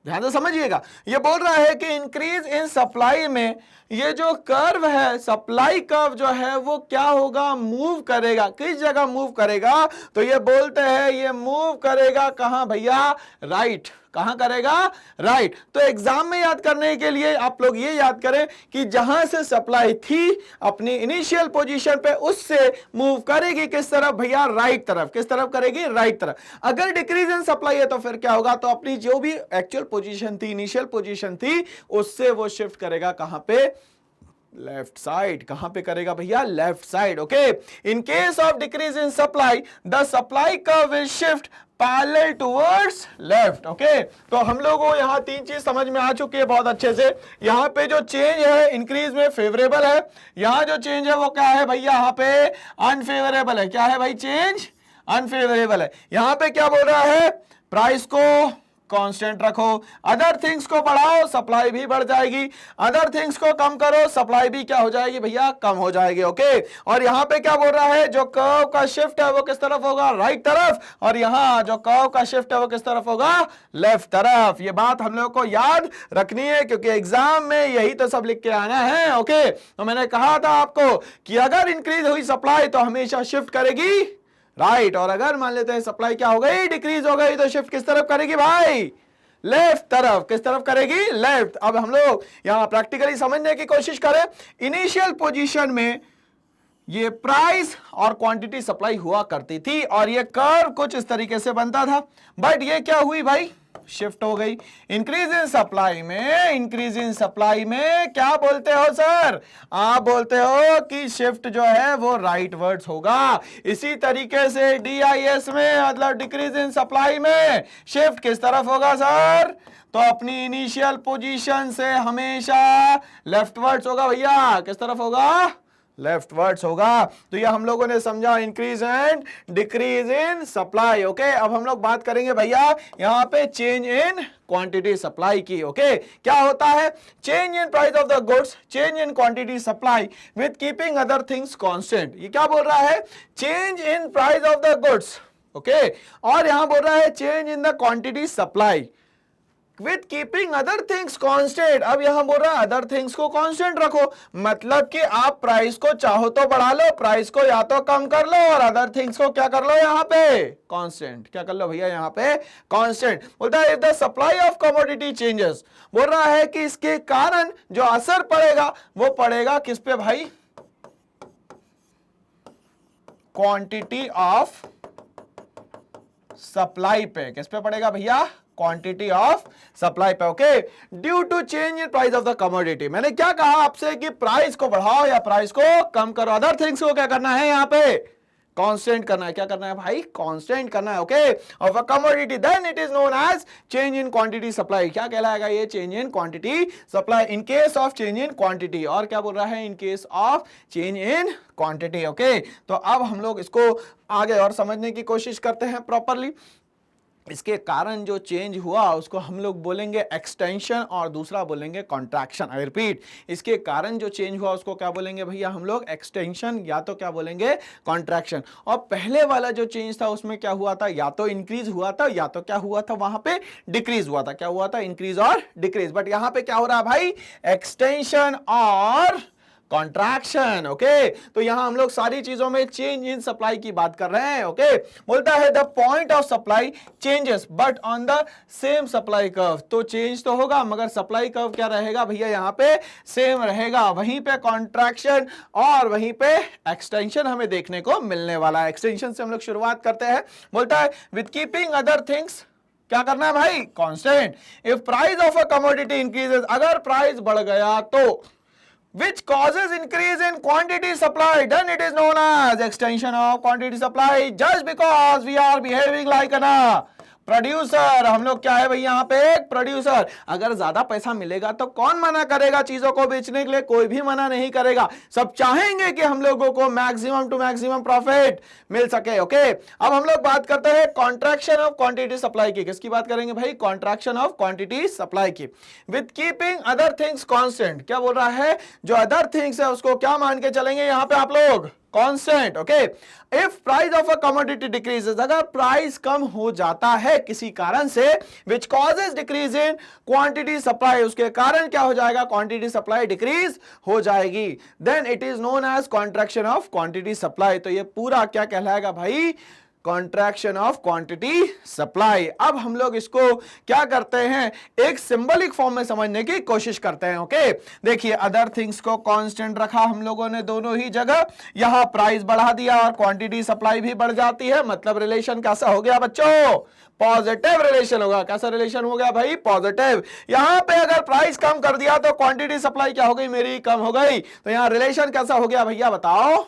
[SPEAKER 1] ध्यान से समझिएगा, ये बोल रहा है कि इंक्रीज इन सप्लाई में ये जो कर्व है, सप्लाई कर्व जो है वो क्या होगा, मूव करेगा। किस जगह मूव करेगा, तो ये बोलते हैं ये मूव करेगा कहां भैया, राइट। कहां करेगा, राइट। तो एग्जाम में याद करने के लिए आप लोग ये याद करें कि जहां से सप्लाई थी अपनी इनिशियल पोजीशन पे, उससे मूव करेगी किस तरफ भैया, राइट तरफ। किस तरफ करेगी, राइट तरफ। अगर डिक्रीज इन सप्लाई है तो फिर क्या होगा, तो अपनी जो भी एक्चुअल पोजीशन थी, इनिशियल पोजीशन थी, उससे वो शिफ्ट करेगा कहां पे, लेफ्ट साइड। कहां पे करेगा भैया, left side. Okay in case of decrease in supply the supply curve will shift parallel towards left. Okay तो हम लोगों को यहां तीन चीज समझ में आ चुकी है बहुत अच्छे से। यहां पे जो चेंज है इंक्रीज में फेवरेबल है, यहां जो चेंज है वो क्या है भैया, यहां पे अनफेवरेबल है। क्या है भाई, चेंज अनफेवरेबल है। यहां पे क्या बोल रहा है, प्राइस को कांस्टेंट रखो, अदर थिंग्स को बढ़ाओ सप्लाई भी बढ़ जाएगी, अदर थिंग्स को कम करो सप्लाई भी क्या हो जाएगी भैया, कम हो जाएगी। ओके और यहां पे क्या बोल रहा है, जो कर्व का शिफ्ट है वो किस तरफ होगा, राइट तरफ, और यहां जो कर्व का शिफ्ट है वो किस तरफ होगा, लेफ्ट तरफ। ये बात हम लोग को याद रखनी है क्योंकि एग्जाम में यही तो सब लिख के आना है। ओके तो मैंने कहा था आपको कि अगर इंक्रीज हुई सप्लाई तो हमेशा शिफ्ट करेगी राइट, और अगर मान लेते हैं सप्लाई क्या हो गई, डिक्रीज हो गई, तो शिफ्ट किस तरफ करेगी भाई, लेफ्ट तरफ। किस तरफ करेगी, लेफ्ट। अब हम लोग यहां प्रैक्टिकली समझने की कोशिश करें। इनिशियल पोजीशन में ये प्राइस और क्वांटिटी सप्लाई हुआ करती थी और ये कर्व कुछ इस तरीके से बनता था, बट ये क्या हुई भाई, शिफ्ट हो गई। इंक्रीज इन सप्लाई में, इंक्रीज इन सप्लाई में क्या बोलते हो सर, आप बोलते हो कि शिफ्ट जो है वो राइट वर्ड्स होगा। इसी तरीके से डीआईएस में मतलब डिक्रीज इन सप्लाई में शिफ्ट किस तरफ होगा सर, तो अपनी इनिशियल पोजीशन से हमेशा लेफ्ट वर्ड्स होगा भैया। किस तरफ होगा, लेफ्ट वर्ड्स होगा। तो ये हम लोगों ने समझा increase and decrease in supply. Okay अब हम लोग बात करेंगे भैया यहां पे चेंज इन क्वांटिटी सप्लाई की। ओके क्या होता है, change in price of the goods, change in quantity supply with keeping other things constant. ये क्या बोल रहा है, change in price of the goods. Okay और यहां बोल रहा है change in the quantity supply with keeping other things constant. अब यहां बोल रहा है अदर थिंग्स को कांस्टेंट रखो, मतलब कि आप प्राइस को चाहो तो बढ़ा लो, प्राइस को या तो कम कर लो, और अदर थिंग्स को क्या कर लो यहां पे, कांस्टेंट। क्या कर लो भैया यहां पे, कांस्टेंट। बोलता है if the supply of commodity changes, बोल रहा है कि इसके कारण जो असर पड़ेगा वो पड़ेगा किस पे भाई, क्वांटिटी ऑफ सप्लाई पे। किस पे पड़ेगा भैया, क्वांटिटी ऑफ सप्लाई पे। Okay due to change in price of the commodity. मैंने क्या कहा आपसे कि प्राइस को बढ़ाओ या प्राइस को कम करो, अदर थिंग्स को क्या करना है यहां पे, कांस्टेंट करना है। क्या करना है भाई, कांस्टेंट करना है। Okay of a commodity then it is known as change in quantity supply. क्या कहलाएगा ये, change in quantity supply in case of change in quantity. और क्या बोल रहा है, in case of change in quantity. Okay तो अब हम लोग इसको आगे और समझने की कोशिश करते हैं प्रॉपरली। इसके कारण जो चेंज हुआ उसको हम लोग बोलेंगे एक्सटेंशन और दूसरा बोलेंगे कॉन्ट्रैक्शन। आई रिपीट, इसके कारण जो चेंज हुआ उसको क्या बोलेंगे भैया हम लोग एक्सटेंशन या तो क्या बोलेंगे कॉन्ट्रैक्शन। और पहले वाला जो चेंज था उसमें क्या हुआ था, या तो इंक्रीज हुआ था या तो क्या हुआ था वहां पे डिक्रीज हुआ था। क्या हुआ था, इंक्रीज और डिक्रीज। बट यहां पे क्या हो रहा है भाई, एक्सटेंशन और कॉन्ट्रैक्शन। ओके, तो यहां हम लोग सारी चीजों में चेंज इन सप्लाई की बात कर रहे हैं। ओके, बोलता है the point of supply changes but on the same supply curve. तो चेंज तो होगा मगर सप्लाई कर्व क्या रहेगा भैया, यहां पे सेम रहेगा। वहीं पे कॉन्ट्रैक्शन और वहीं पे एक्सटेंशन हमें देखने को मिलने वाला है। एक्सटेंशन से हम लोग शुरुआत करते हैं। बोलता है विद कीपिंग अदर थिंग्स, क्या करना है भाई, constant. If price of a commodity increases, अगर प्राइस बढ़ गया तो which causes increase in quantity supplied, then it is known as extension of quantity supply, just because we are behaving like a producer. हम लोग क्या है भाई यहाँ पे एक प्रोड्यूसर। अगर ज्यादा पैसा मिलेगा तो कौन मना करेगा चीजों को बेचने के लिए, कोई भी मना नहीं करेगा। सब चाहेंगे कि हम लोगों को मैक्सिमम टू मैक्सिमम प्रॉफिट मिल सके। ओके, अब हम लोग बात करते हैं कॉन्ट्रैक्शन ऑफ क्वांटिटी सप्लाई की। किसकी बात करेंगे भाई, कॉन्ट्रैक्शन ऑफ क्वांटिटी सप्लाई की। With keeping other things constant, क्या बोल रहा है, जो अदर थिंग्स है उसको क्या मान के चलेंगे यहाँ पे आप लोग, constant. Okay, if price of a commodity decreases, अगर प्राइस कम हो जाता है किसी कारण से, which causes decrease in quantity supply, उसके कारण क्या हो जाएगा, क्वांटिटी सप्लाई डिक्रीज हो जाएगी, then it is known as contraction of quantity supply. तो ये पूरा क्या कहलाएगा भाई, कॉन्ट्रैक्शन ऑफ क्वांटिटी सप्लाई। अब हम लोग इसको क्या करते हैं, एक सिंबलिक फॉर्म में समझने की कोशिश करते हैं। ओके, देखिए अदर थिंग्स को कांस्टेंट रखा हम लोगों ने दोनों ही जगह, यहां प्राइस बढ़ा दिया और क्वांटिटी सप्लाई भी बढ़ जाती है। मतलब रिलेशन कैसा हो गया बच्चों, पॉजिटिव रिलेशन होगा। कैसा रिलेशन हो गया भाई, पॉजिटिव। यहां पे अगर प्राइस कम कर दिया तो क्वांटिटी सप्लाई क्या हो गई, मेरी कम हो गई। तो यहां रिलेशन कैसा हो गया भैया बताओ,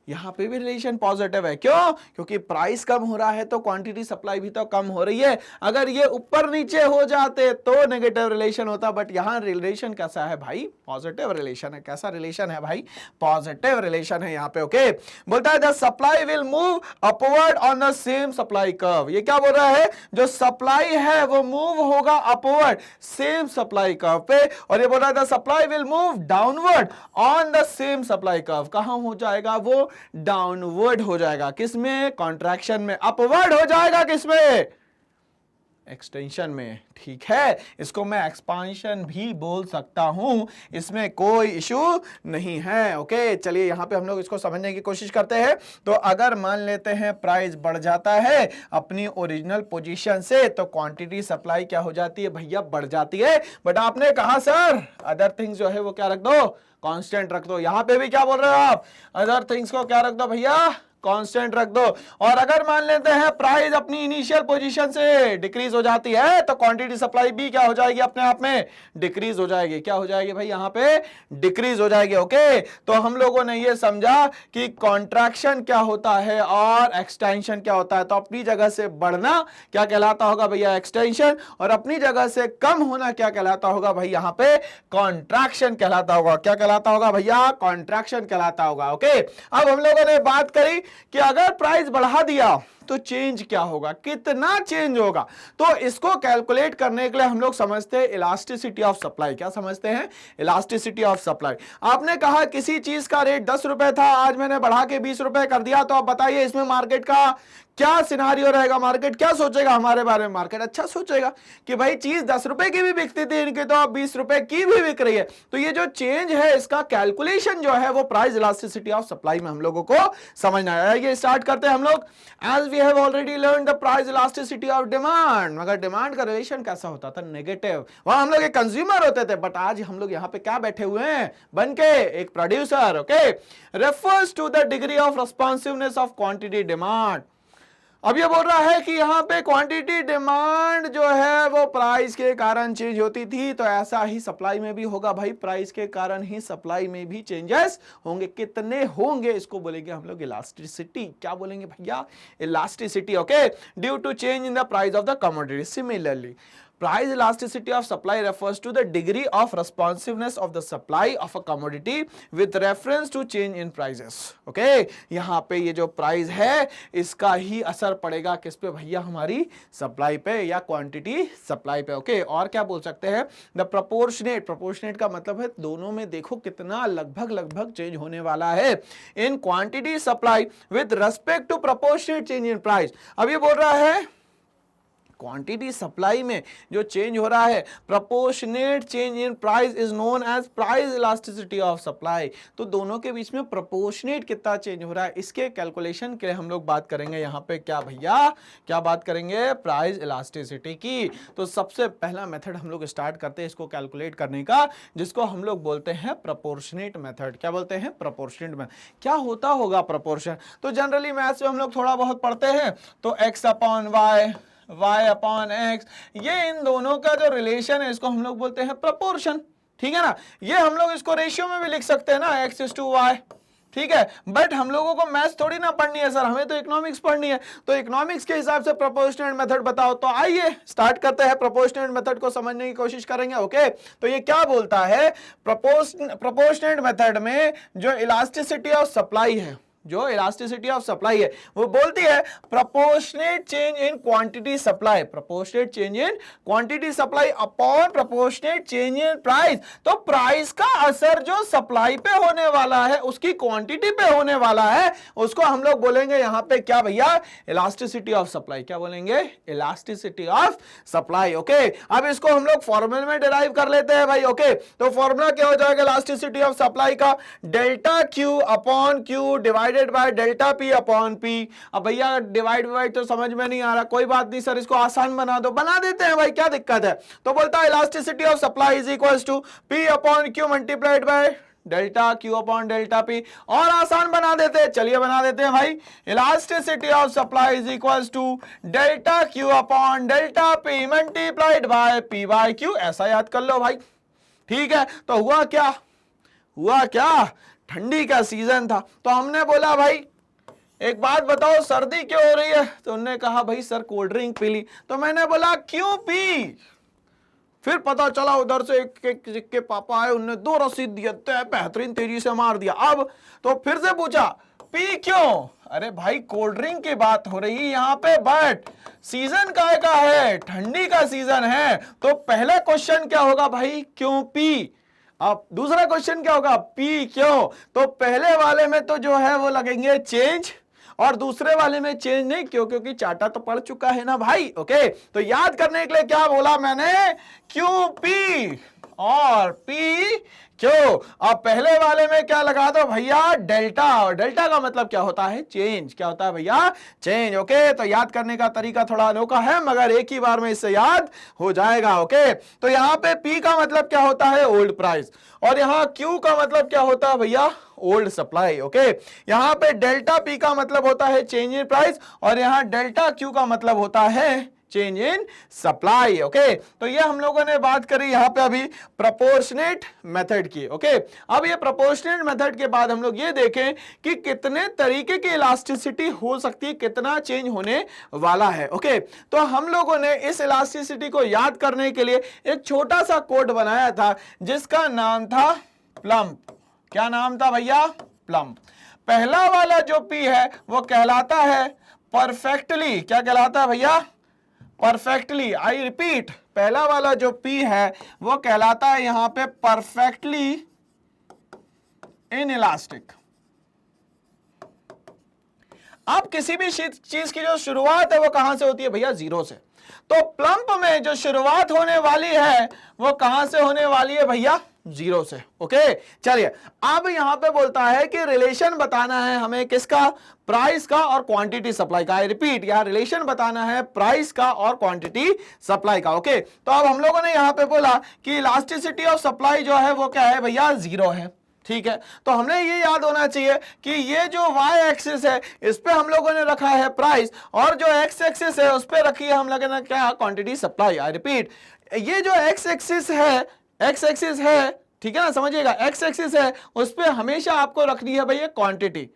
[SPEAKER 1] यहां पे भी रिलेशन पॉजिटिव है। क्यों, क्योंकि प्राइस कम हो रहा है तो क्वांटिटी सप्लाई भी तो कम हो रही है। अगर ये ऊपर नीचे हो जाते तो नेगेटिव रिलेशन होता, बट यहां रिलेशन कैसा है भाई, पॉजिटिव रिलेशन है। कैसा रिलेशन है भाई, पॉजिटिव रिलेशन है यहां पे। ओके, बोलता है the supply will move upward on the same supply curve. ये क्या बोल रहा है, जो सप्लाई है वो मूव होगा अपवर्ड सेम सप्लाई कर्व पे, और ये बोल रहा है the supply will move downward on the same supply curve. कहां हो जाएगा वो, डाउनवर्ड हो जाएगा। किसमें, कॉन्ट्रैक्शन में। अपवर्ड हो जाएगा किसमें, एक्सटेंशन में। ठीक है, इसको मैं एक्सपांशन भी बोल सकता हूं, इसमें कोई इशू नहीं है। ओके, चलिए यहां पे हम लोग इसको समझने की कोशिश करते हैं। तो अगर मान लेते हैं प्राइस बढ़ जाता है अपनी ओरिजिनल पोजीशन से, तो क्वांटिटी सप्लाई क्या हो जाती है भैया, बढ़ जाती है। बट आपने कहा सर अदर थिंग्स जो है वो क्या रख दो, कांस्टेंट रख दो। यहां पे भी क्या बोल रहे हो आप, अदर थिंग्स को क्या रख दो भैया, कांस्टेंट रख दो। और अगर मान लेते हैं प्राइस अपनी इनिशियल पोजीशन से डिक्रीज हो जाती है तो क्वांटिटी सप्लाई भी क्या हो जाएगी, अपने आप में डिक्रीज हो जाएगी। क्या हो जाएगी भाई, यहां पे डिक्रीज हो जाएगी। ओके, तो हम लोगों ने ये समझा कि कॉन्ट्रैक्शन क्या होता है और एक्सटेंशन क्या होता है। तो अपनी जगह से बढ़ना क्या कहलाता होगा भैया, एक्सटेंशन, और अपनी जगह से कम होना क्या कहलाता होगा भाई, यहां पे कॉन्ट्रैक्शन कहलाता होगा। क्या कहलाता होगा भैया, कॉन्ट्रैक्शन कहलाता होगा। ओके, अब हम लोगों ने बात करी कि अगर प्राइस बढ़ा दिया तो चेंज क्या होगा, कितना चेंज होगा। तो इसको कैलकुलेट करने के लिए हम लोग समझते हैं इलास्टिसिटी ऑफ सप्लाई। क्या समझते हैं, इलास्टिसिटी ऑफ सप्लाई। आपने कहा किसी चीज का रेट 10 रुपए था, आज मैंने बढ़ा के 20 रुपए कर दिया, तो आप बताइए इसमें मार्केट का क्या सिनारियो रहेगा, मार्केट क्या सोचेगा हमारे बारे में। मार्केट अच्छा सोचेगा कि भाई चीज 10 रुपए की भी बिकती थी इनकी, तो अब 20 रुपए की भी बिक रही है। तो ये जो चेंज है इसका कैलकुलेशन जो है वो प्राइस इलास्टिसिटी ऑफ सप्लाई में हम लोगों को समझना है। ये स्टार्ट करते हैं हम लोग। As we have already learn the price elasticity of demand. मगर डिमांड का रिलेशन कैसा होता था, नेगेटिव। वहां हम लोग एक कंज्यूमर होते थे, बट आज हम लोग यहाँ पे क्या बैठे हुए हैं, बन के एक producer. Okay, refers to the degree of responsiveness of quantity demand. अब ये बोल रहा है कि यहाँ पे क्वांटिटी डिमांड जो है वो प्राइस के कारण चेंज होती थी, तो ऐसा ही सप्लाई में भी होगा भाई, प्राइस के कारण ही सप्लाई में भी चेंजेस होंगे। कितने होंगे इसको बोलेंगे हम लोग इलास्टिसिटी। क्या बोलेंगे भैया, elasticity. Okay, due to change in the price of the commodity. Similarly price elasticity of supply refers to the degree of responsiveness of the supply of a commodity with reference to change in prices. Okay, यहां पे ये जो price है इसका ही असर पड़ेगा किस पे भैया, हमारी सप्लाई पे या क्वांटिटी सप्लाई पे। ओके, और क्या बोल सकते हैं, द प्रोपोर्शनेट, प्रोपोर्शनेट का मतलब है दोनों में देखो कितना लगभग चेंज होने वाला है in quantity supply with respect to proportionate change in price. अब ये बोल रहा है क्वांटिटी सप्लाई में जो चेंज हो रहा है, proportionate change in price is known as price elasticity of supply. तो दोनों के बीच में प्रोपोर्शनेट कितना चेंज हो रहा है इसके कैलकुलेशन के लिए हम लोग बात करेंगे यहाँ पे क्या भैया, क्या बात करेंगे, प्राइस इलास्टिसिटी की। तो सबसे पहला मेथड हम लोग स्टार्ट करते हैं इसको कैलकुलेट करने का, जिसको हम लोग बोलते हैं प्रोपोर्शनेट मेथड। क्या बोलते हैं, प्रोपोर्शनेट मेथड। क्या होता होगा प्रोपोर्शन, तो जनरली मैथ्स में हम लोग थोड़ा बहुत पढ़ते हैं, तो x upon Y, y upon X, ये इन दोनों का जो रिलेशन है इसको हम लोग बोलते हैं प्रोपोर्शन। ठीक है ना, ये हम लोग इसको रेशियो में भी लिख सकते हैं ना, x इज टू वाई। ठीक है, बट हम लोगों को मैथ्स थोड़ी ना पढ़नी है सर, हमें तो इकोनॉमिक्स पढ़नी है, तो इकोनॉमिक्स के हिसाब से प्रोपोर्शनेट मेथड बताओ। तो आइए स्टार्ट करते हैं, प्रोपोर्शनेट मेथड को समझने की कोशिश करेंगे। ओके, तो ये क्या बोलता है, प्रोपोर्शनेट मेथड में जो इलास्टिसिटी ऑफ सप्लाई है, जो इलास्टिसिटी ऑफ सप्लाई है वो बोलती है proportionate change in quantity supply, proportionate change in quantity supply upon proportionate change in price. तो प्राइस का असर जो सप्लाई पे होने वाला है उसकी क्वांटिटी पे होने वाला है, उसको हम लोग बोलेंगे यहां पे क्या भैया, इलास्टिसिटी ऑफ सप्लाई। क्या बोलेंगे, इलास्टिसिटी ऑफ सप्लाई। ओके, अब इसको हम लोग फॉर्मूले में डिराइव कर लेते हैं भाई। ओके, तो फॉर्मूला क्या हो जाएगा इलास्टिसिटी ऑफ सप्लाई का, delta Q upon Q divided by delta P upon P. अब भैया डिवाइड तो समझ में नहीं आ रहा, कोई बात नहीं सर, इसको आसान बना दो, बना देते हैं भाई, क्या दिक्कत है। तो बोलता है elasticity of supply is equals to P upon Q multiplied by delta Q upon delta P, और आसान बना देते हैं, चलिए बना देते हैं भाई। Elasticity of supply is equals to delta Q upon delta P multiplied by P by Q, ऐसा याद कर लो भाई। ठीक है, तो हुआ क्या, हुआ क्या, ठंडी का सीजन था, तो हमने बोला भाई एक बात बताओ सर्दी क्यों हो रही है, तो उन्होंने कहा भाई सर कोल्ड ड्रिंक पी ली, तो मैंने बोला क्यों पी, फिर पता चला उधर से एक के पापा आए, उन्होंने 2 रसीद दिए, बेहतरीन तेजी से मार दिया। अब तो फिर से पूछा पी क्यों, अरे भाई कोल्ड ड्रिंक की बात हो रही है यहाँ पे, बट सीजन काय का है, ठंडी का सीजन है, तो पहला क्वेश्चन क्या होगा भाई, क्यों पी। अब दूसरा क्वेश्चन क्या होगा, पी क्यों। तो पहले वाले में तो जो है वो लगेंगे चेंज, और दूसरे वाले में चेंज नहीं, क्यों, क्योंकि चार्टा तो पढ़ चुका है ना भाई। ओके, तो याद करने के लिए क्या बोला मैंने, क्यों पी और पी क्यों। अब पहले वाले में क्या लगा दो भैया, डेल्टा, और डेल्टा का मतलब क्या होता है, चेंज। क्या होता है भैया, चेंज। ओके, तो याद करने का तरीका थोड़ा अनोखा है, मगर एक ही बार में इससे याद हो जाएगा। ओके, तो यहाँ पे पी का मतलब क्या होता है, ओल्ड प्राइस, और यहाँ क्यू का मतलब क्या होता है भैया, ओल्ड सप्लाई। ओके, यहाँ पे डेल्टा पी का मतलब होता है चेंज इन प्राइस, और यहाँ डेल्टा क्यू का मतलब होता है चेंज इन सप्लाई। ओके, तो ये हम लोगों ने बात करी यहाँ पे अभी प्रोपोर्शनेट मेथड की। ओके, अब ये प्रोपोर्शनेट मेथड के बाद हम लोग ये देखें कि कितने तरीके की इलास्टिसिटी हो सकती है, कितना चेंज होने वाला है। ओके, तो हम लोगों ने इस इलास्टिसिटी को याद करने के लिए एक छोटा सा कोड बनाया था जिसका नाम था प्लम्प। क्या नाम था भैया, प्लम्प। पहला वाला जो पी है वो कहलाता है परफेक्टली, क्या कहलाता है भैया, परफेक्टली। आई रिपीट, पहला वाला जो पी है वो कहलाता है यहां पे परफेक्टली इनइलास्टिक। अब किसी भी चीज की जो शुरुआत है वो कहां से होती है भैया, जीरो से। तो प्लम्प में जो शुरुआत होने वाली है वो कहां से होने वाली है भैया, जीरो से। ओके, चलिए अब यहां पे बोलता है कि रिलेशन बताना है हमें किसका, प्राइस का और क्वांटिटी सप्लाई का। आई रिपीट, यहां रिलेशन बताना है प्राइस का और क्वांटिटी सप्लाई का। ओके, तो अब हम लोगों ने यहां पे बोला कि इलास्टिसिटी ऑफ सप्लाई जो है वो क्या है भैया, जीरो है। ठीक है, तो हमने ये याद होना चाहिए कि ये जो y एक्सिस है इस पे हम लोगों ने रखा है प्राइस, और जो x एक्सिस है उस पे रखी है हम लोगों ने क्या, क्वांटिटी सप्लाई। आई रिपीट, ये जो x एक्सिस है, ठीक है ना, समझिएगा, x एक्सिस है उस पे हमेशा आपको रखनी है भैया क्वांटिटी,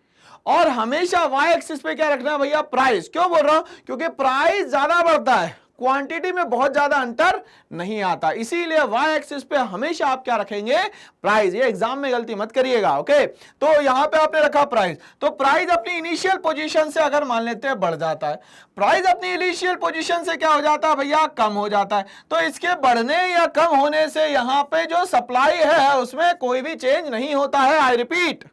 [SPEAKER 1] और हमेशा y एक्सिस पे क्या रखना है भैया, प्राइस। क्यों बोल रहा हूं, क्योंकि प्राइस ज्यादा बढ़ता है क्वांटिटी में बहुत ज्यादा अंतर नहीं आता, इसीलिए वाई एक्सिस पे हमेशा आप क्या रखेंगे, प्राइस। ये एग्जाम में गलती मत करिएगा, ओके। तो यहां पे आपने रखा प्राइस, तो प्राइस अपनी इनिशियल पोजीशन से अगर मान लेते हैं बढ़ जाता है, प्राइस अपनी इनिशियल पोजीशन से क्या हो जाता है भैया, कम हो जाता है। तो इसके बढ़ने या कम होने से यहां पे जो सप्लाई है उसमें कोई भी चेंज नहीं होता है। आई रिपीट,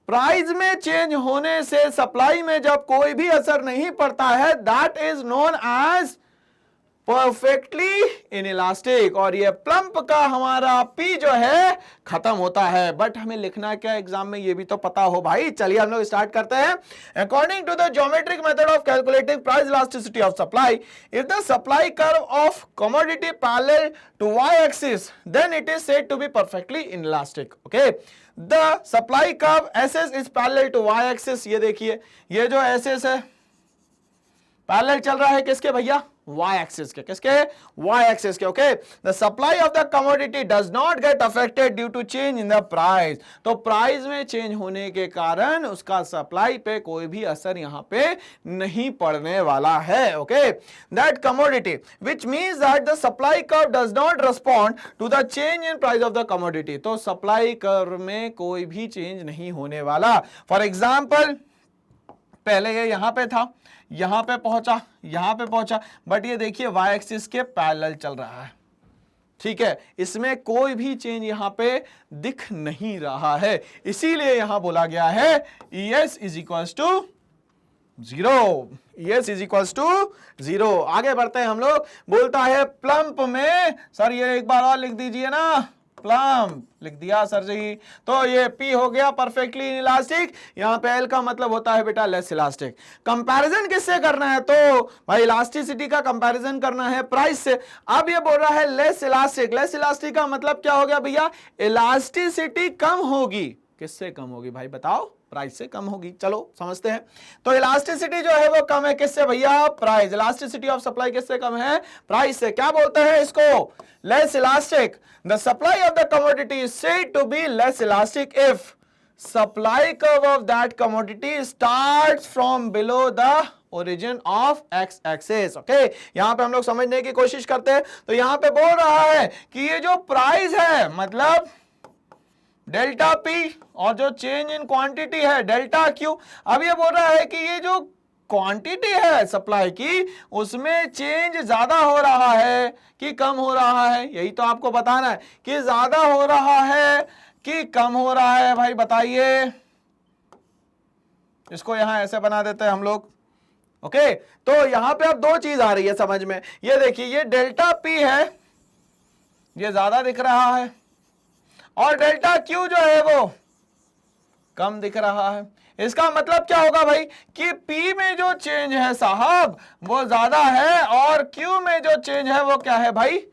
[SPEAKER 1] प्राइस में चेंज होने से सप्लाई में जब कोई भी असर नहीं पड़ता है, that is known as perfectly inelastic. और ये प्लम्प का हमारा P जो है खत्म होता है। बट हमें लिखना क्या एग्जाम में, ये भी तो पता हो भाई। चलिए हम लोग स्टार्ट करते हैं। According to the geometric method of calculating price elasticity of supply, if the supply curve of commodity parallel to y axis, then it is said to be perfectly inelastic. Okay, the supply curve SS is parallel to y axis. ये देखिए, ये जो SS है parallel चल रहा है किसके भैया, y एक्सिस के। किसके, y एक्सिस के। Okay, the supply of the commodity does not get affected due to change in the price. तो प्राइस में चेंज होने के कारण उसका सप्लाई पे कोई भी असर यहां पे नहीं पड़ने वाला है। Okay, that commodity which means that the supply curve does not respond to the change in price of the commodity. तो सप्लाई कर्व में कोई भी चेंज नहीं होने वाला। फॉर एग्जाम्पल, पहले ये यहां पे था, यहां पे पहुंचा, बट ये देखिए y एक्सिस के पैरेलल चल रहा है, ठीक है। इसमें कोई भी चेंज यहां पे दिख नहीं रहा है, इसीलिए यहां बोला गया है ES is equals to 0। ES is equals to 0। आगे बढ़ते हैं हम लोग। बोलता है प्लम्प में, सर ये एक बार और लिख दीजिए ना, प्लम्प लिख दिया सर जी। तो ये P हो गया परफेक्टली इलास्टिक, यहां पे L का मतलब होता है बेटा लेस इलास्टिक। कंपैरिजन किससे करना है, तो भाई इलास्टिसिटी का कंपैरिजन करना है प्राइस से। अब ये बोल रहा है लेस इलास्टिक। लेस इलास्टिक का मतलब क्या हो गया भैया, इलास्टिसिटी कम होगी। किससे कम होगी भाई बताओ, प्राइस से कम होगी। चलो समझते हैं। तो इलास्टिसिटी जो है वो कम है किससे भैया, प्राइस। इलास्टिसिटी ऑफ सप्लाई किससे कम है, प्राइस से। क्या बोलते हैं इसको, less elastic. The supply of the commodity is said to be less elastic if supply curve of that commodity starts from below the origin of X axis. Okay, यहां पे हम लोग समझने की कोशिश करते हैं। तो यहां पे बोल रहा है कि ये जो प्राइस है मतलब डेल्टा P और जो चेंज इन क्वांटिटी है डेल्टा Q। अब ये बोल रहा है कि ये जो क्वांटिटी है सप्लाई की, उसमें चेंज ज्यादा हो रहा है कि कम हो रहा है, यही तो आपको बताना है कि ज्यादा हो रहा है कि कम हो रहा है। भाई बताइए, इसको यहां ऐसे बना देते हैं हम लोग। ओके, तो यहां पे अब दो चीज आ रही है समझ में। ये देखिए, ये डेल्टा P है, ये ज्यादा दिख रहा है, और डेल्टा Q जो है वो कम दिख रहा है। इसका मतलब क्या होगा भाई कि P में जो चेंज है साहब वो ज्यादा है, और Q में जो चेंज है वो क्या है भाई,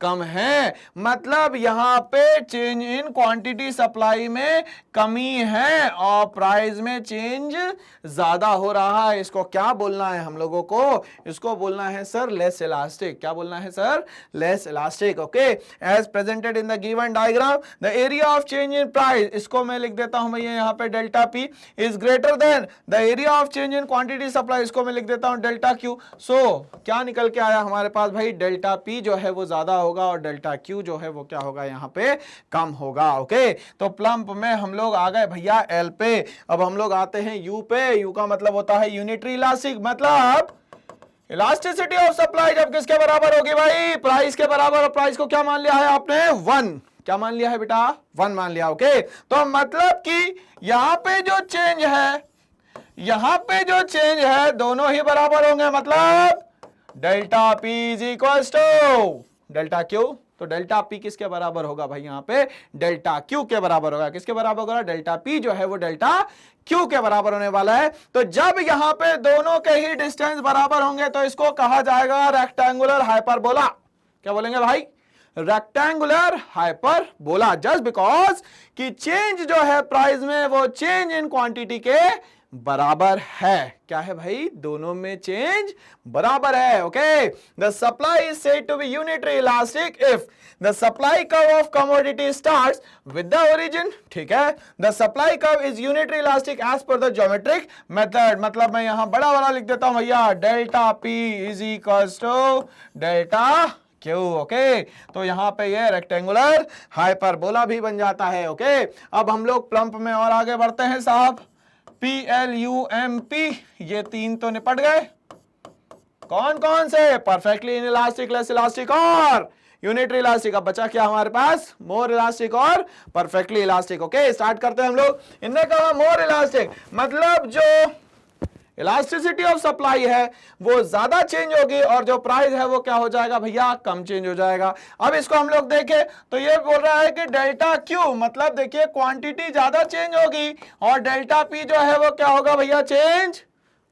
[SPEAKER 1] कम है। मतलब यहां पे चेंज इन क्वांटिटी सप्लाई में कमी है और प्राइस में चेंज ज्यादा हो रहा है। इसको क्या बोलना है हम लोगों को, इसको बोलना है सर लेस इलास्टिक। क्या बोलना है sir, less elastic. Okay, as presented in the given diagram the area of change in price, इसको मैं लिख देता हूं भैया यहां पे delta P is greater than the area of change in quantity supply, इसको मैं लिख देता हूं डेल्टा Q। सो क्या निकल के आया हमारे पास भाई, डेल्टा P जो है वो ज्यादा होगा और डेल्टा Q जो है वो क्या होगा, यहां पे कम होगा। ओके, तो प्लम्प में हम लोग आ गए भैया L पे। अब हम लोग आते हैं U पे। U का मतलब होता है यूनिटरी इलास्टिक, मतलब इलास्टिसिटी ऑफ सप्लाई जब किसके बराबर होगी भाई, प्राइस के बराबर। और प्राइस को क्या मान लिया है आपने, 1। क्या मान लिया है बेटा, 1 मान लिया। ओके, तो मतलब कि यहां पे जो चेंज है, यहां पे जो चेंज है दोनों ही बराबर होंगे, मतलब delta P is equal to delta Q। तो डेल्टा P किसके बराबर होगा भाई, यहां पे डेल्टा Q के बराबर होगा। किसके बराबर होगा, डेल्टा P जो है वो डेल्टा Q के बराबर होने वाला है। तो जब यहां पे दोनों के ही डिस्टेंस बराबर होंगे तो इसको कहा जाएगा रेक्टेंगुलर हाइपरबोला। क्या बोलेंगे भाई, रेक्टेंगुलर हाइपरबोला। जस्ट बिकॉज कि चेंज जो है प्राइस में वो चेंज इन क्वांटिटी के बराबर है। क्या है भाई, दोनों में चेंज बराबर है। Okay, the supply is said to be unitary elastic if the supply curve of commodity starts with the origin. ठीक है, the supply curve is unitary elastic as per the geometric method. मतलब मैं यहां बड़ा वाला लिख देता हूं भैया, delta P is equals to delta Q. Okay, तो यहां पे ये रेक्टेंगुलर हाइपरबोला भी बन जाता है। ओके, अब हम लोग प्लम्प में और आगे बढ़ते हैं साहब। PLUMP, ये तीन तो निपट गए। कौन कौन से? परफेक्टली इनइलास्टिक, लेस इलास्टिक और यूनिटरी इलास्टिक। अब बचा क्या हमारे पास? मोर इलास्टिक और परफेक्टली इलास्टिक। ओके, स्टार्ट करते हैं हम लोग। इनने कहा मोर इलास्टिक, मतलब जो इलास्टिसिटी ऑफ सप्लाई है वो ज्यादा चेंज होगी और जो प्राइस है वो क्या हो जाएगा भैया, कम चेंज हो जाएगा। अब इसको हम लोग देखें तो ये बोल रहा है कि डेल्टा क्यू, मतलब देखिए क्वांटिटी ज्यादा चेंज होगी और डेल्टा पी जो है वो क्या होगा भैया, चेंज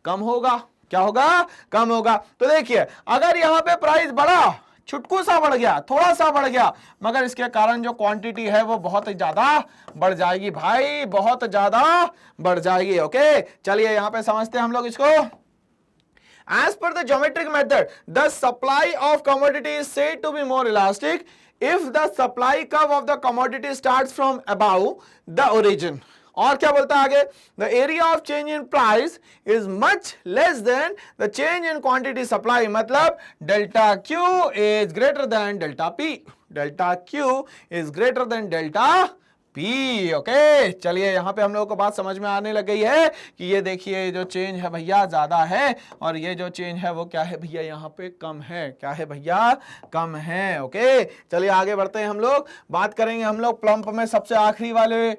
[SPEAKER 1] कम होगा। क्या होगा? कम होगा। तो देखिए अगर यहां पे प्राइस बढ़ा, छुटकू सा बढ़ गया, थोड़ा सा बढ़ गया, मगर इसके कारण जो क्वांटिटी है वो बहुत ज्यादा बढ़ जाएगी भाई, बहुत ज्यादा बढ़ जाएगी। ओके, चलिए यहां पे समझते हैं हम लोग इसको। As per the geometric method, the supply of commodity is said to be more elastic if the supply curve of the commodity starts from above the origin. और क्या बोलता है आगे? The area of change in price is much less than the change in quantity supply. मतलब delta Q is greater than delta P. Delta Q is greater than delta P. Okay, चलिए यहां पे हम लोगों को बात समझ में आने लग गई है कि ये देखिए जो चेंज है भैया ज्यादा है और ये जो चेंज है वो क्या है भैया, यहाँ पे कम है। क्या है भैया? कम है। ओके, चलिए आगे बढ़ते हैं हम लोग। बात करेंगे हम लोग प्लम्प में सबसे आखिरी वाले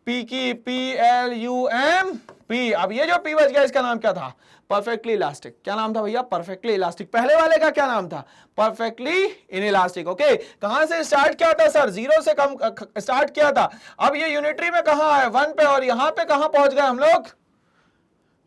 [SPEAKER 1] P की, PLUMP। अब ये जो P बच गया इसका नाम क्या था? Perfectly elastic. क्या नाम था भैया? Perfectly elastic. पहले वाले का क्या नाम था? Perfectly inelastic. ओके, कहां से स्टार्ट किया था सर? जीरो से कम स्टार्ट किया था। अब ये यूनिटरी में कहां है? 1 पे, और यहां पे कहां पहुंच गए हम लोग?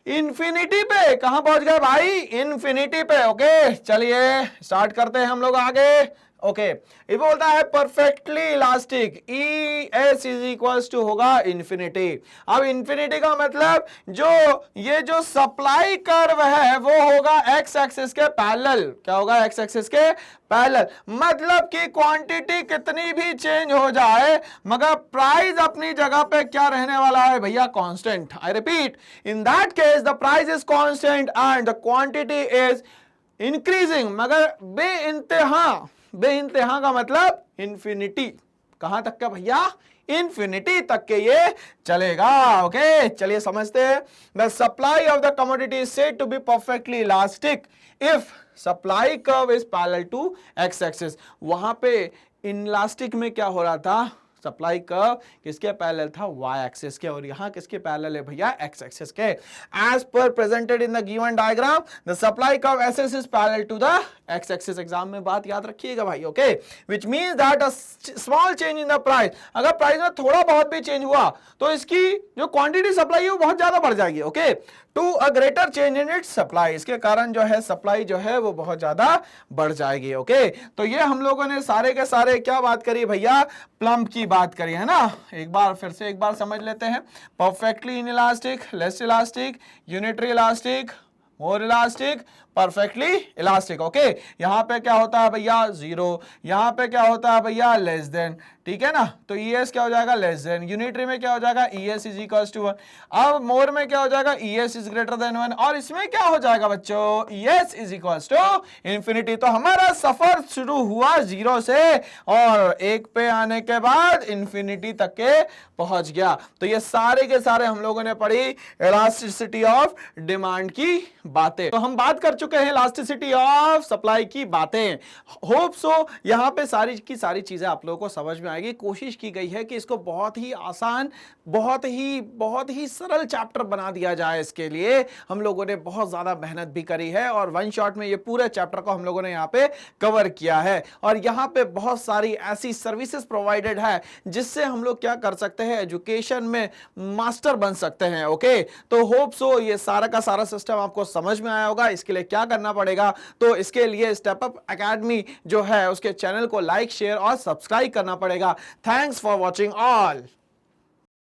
[SPEAKER 1] इंफिनिटी पे। कहां पहुंच गए भाई? इंफिनिटी पे। ओके, चलिए स्टार्ट करते हैं हम लोग आगे। ओके, ये बोलता है perfectly elastic, ES is equals to होगा इंफिनिटी। अब इंफिनिटी का मतलब जो ये जो सप्लाई कर्व है वो होगा एक्स एक्सिस के पैरेलल। क्या होगा? एक्स एक्सिस के पैरेलल। मतलब कि क्वांटिटी कितनी भी चेंज हो जाए मगर प्राइस अपनी जगह पे क्या रहने वाला है भैया? Constant. I repeat, in that case the price is constant and the quantity is increasing, मगर बेइंतहा का मतलब इंफिनिटी। कहां तक का भैया? इंफिनिटी तक के ये चलेगा। ओके, चलिए समझते हैं। The supply of the commodity is said to be perfectly elastic if supply curve is parallel to X axis. वहां पे इनलास्टिक में क्या हो रहा था? सप्लाई कर्व किसके पैरेलल था? वाई एक्सिस के, और यहां किसके पैरेलल है भैया? एक्स एक्सिस के। As per presented in the given diagram the supply curve SS is parallel to the X axis. Exam में बात याद रखिएगा भाई। Okay, which means that a small change in the price, अगर price में थोड़ा बहुत भी चेंज हुआ तो इसकी जो क्वांटिटी सप्लाई है वो बहुत ज्यादा बढ़ जाएगी। Okay, to a greater change in its supply, इसके कारण जो है सप्लाई जो है वो बहुत ज्यादा बढ़ जाएगी। ओके, तो ये हम लोगों ने सारे के सारे क्या बात करी भैया? प्लम्प की बात करी है ना। एक बार फिर से एक बार समझ लेते हैं। Perfectly inelastic, less elastic, unitary elastic, मोर इलास्टिक, परफेक्टली इलास्टिक। ओके, यहां पे क्या होता है भैया? जीरो। यहां पे क्या होता है भैया? Less than. ठीक है ना, तो ES क्या हो जाएगा? Less than. यूनिटरी में क्या हो जाएगा? ES is equal to 1। अब मोर में क्या हो जाएगा? ES is greater than 1। और इसमें क्या हो जाएगा बच्चों? ES is equal to infinity. तो हमारा सफर शुरू हुआ जीरो से और एक पे आने के बाद इंफिनिटी तक के पहुंच गया। तो ये सारे के सारे हम लोगों ने पढ़ी इलास्टिसिटी ऑफ डिमांड की बातें। तो हम बात कर चुके हैं इलास्टिसिटी ऑफ सप्लाई की बातें। होप सो यहां पे सारी की सारी चीजें आप लोगों को समझ में आएगी। कोशिश की गई है कि इसको बहुत ही आसान, बहुत ही सरल चैप्टर बना दिया जाए। इसके लिए हम लोगों ने बहुत ज्यादा मेहनत भी करी है और वन शॉट में ये पूरे चैप्टर को हम लोगों ने यहाँ पे कवर किया है। और यहाँ पे बहुत सारी ऐसी सर्विसेज प्रोवाइडेड है जिससे हम लोग क्या कर सकते हैं? एजुकेशन में मास्टर बन सकते हैं। ओके, तो होप सो ये सारा का सारा सिस्टम आपको समझ में आया होगा। इसके लिए क्या करना पड़ेगा? तो इसके लिए स्टेप अप एकेडमी जो है उसके चैनल को लाइक, शेयर और सब्सक्राइब करना पड़ेगा। Thanks for watching all.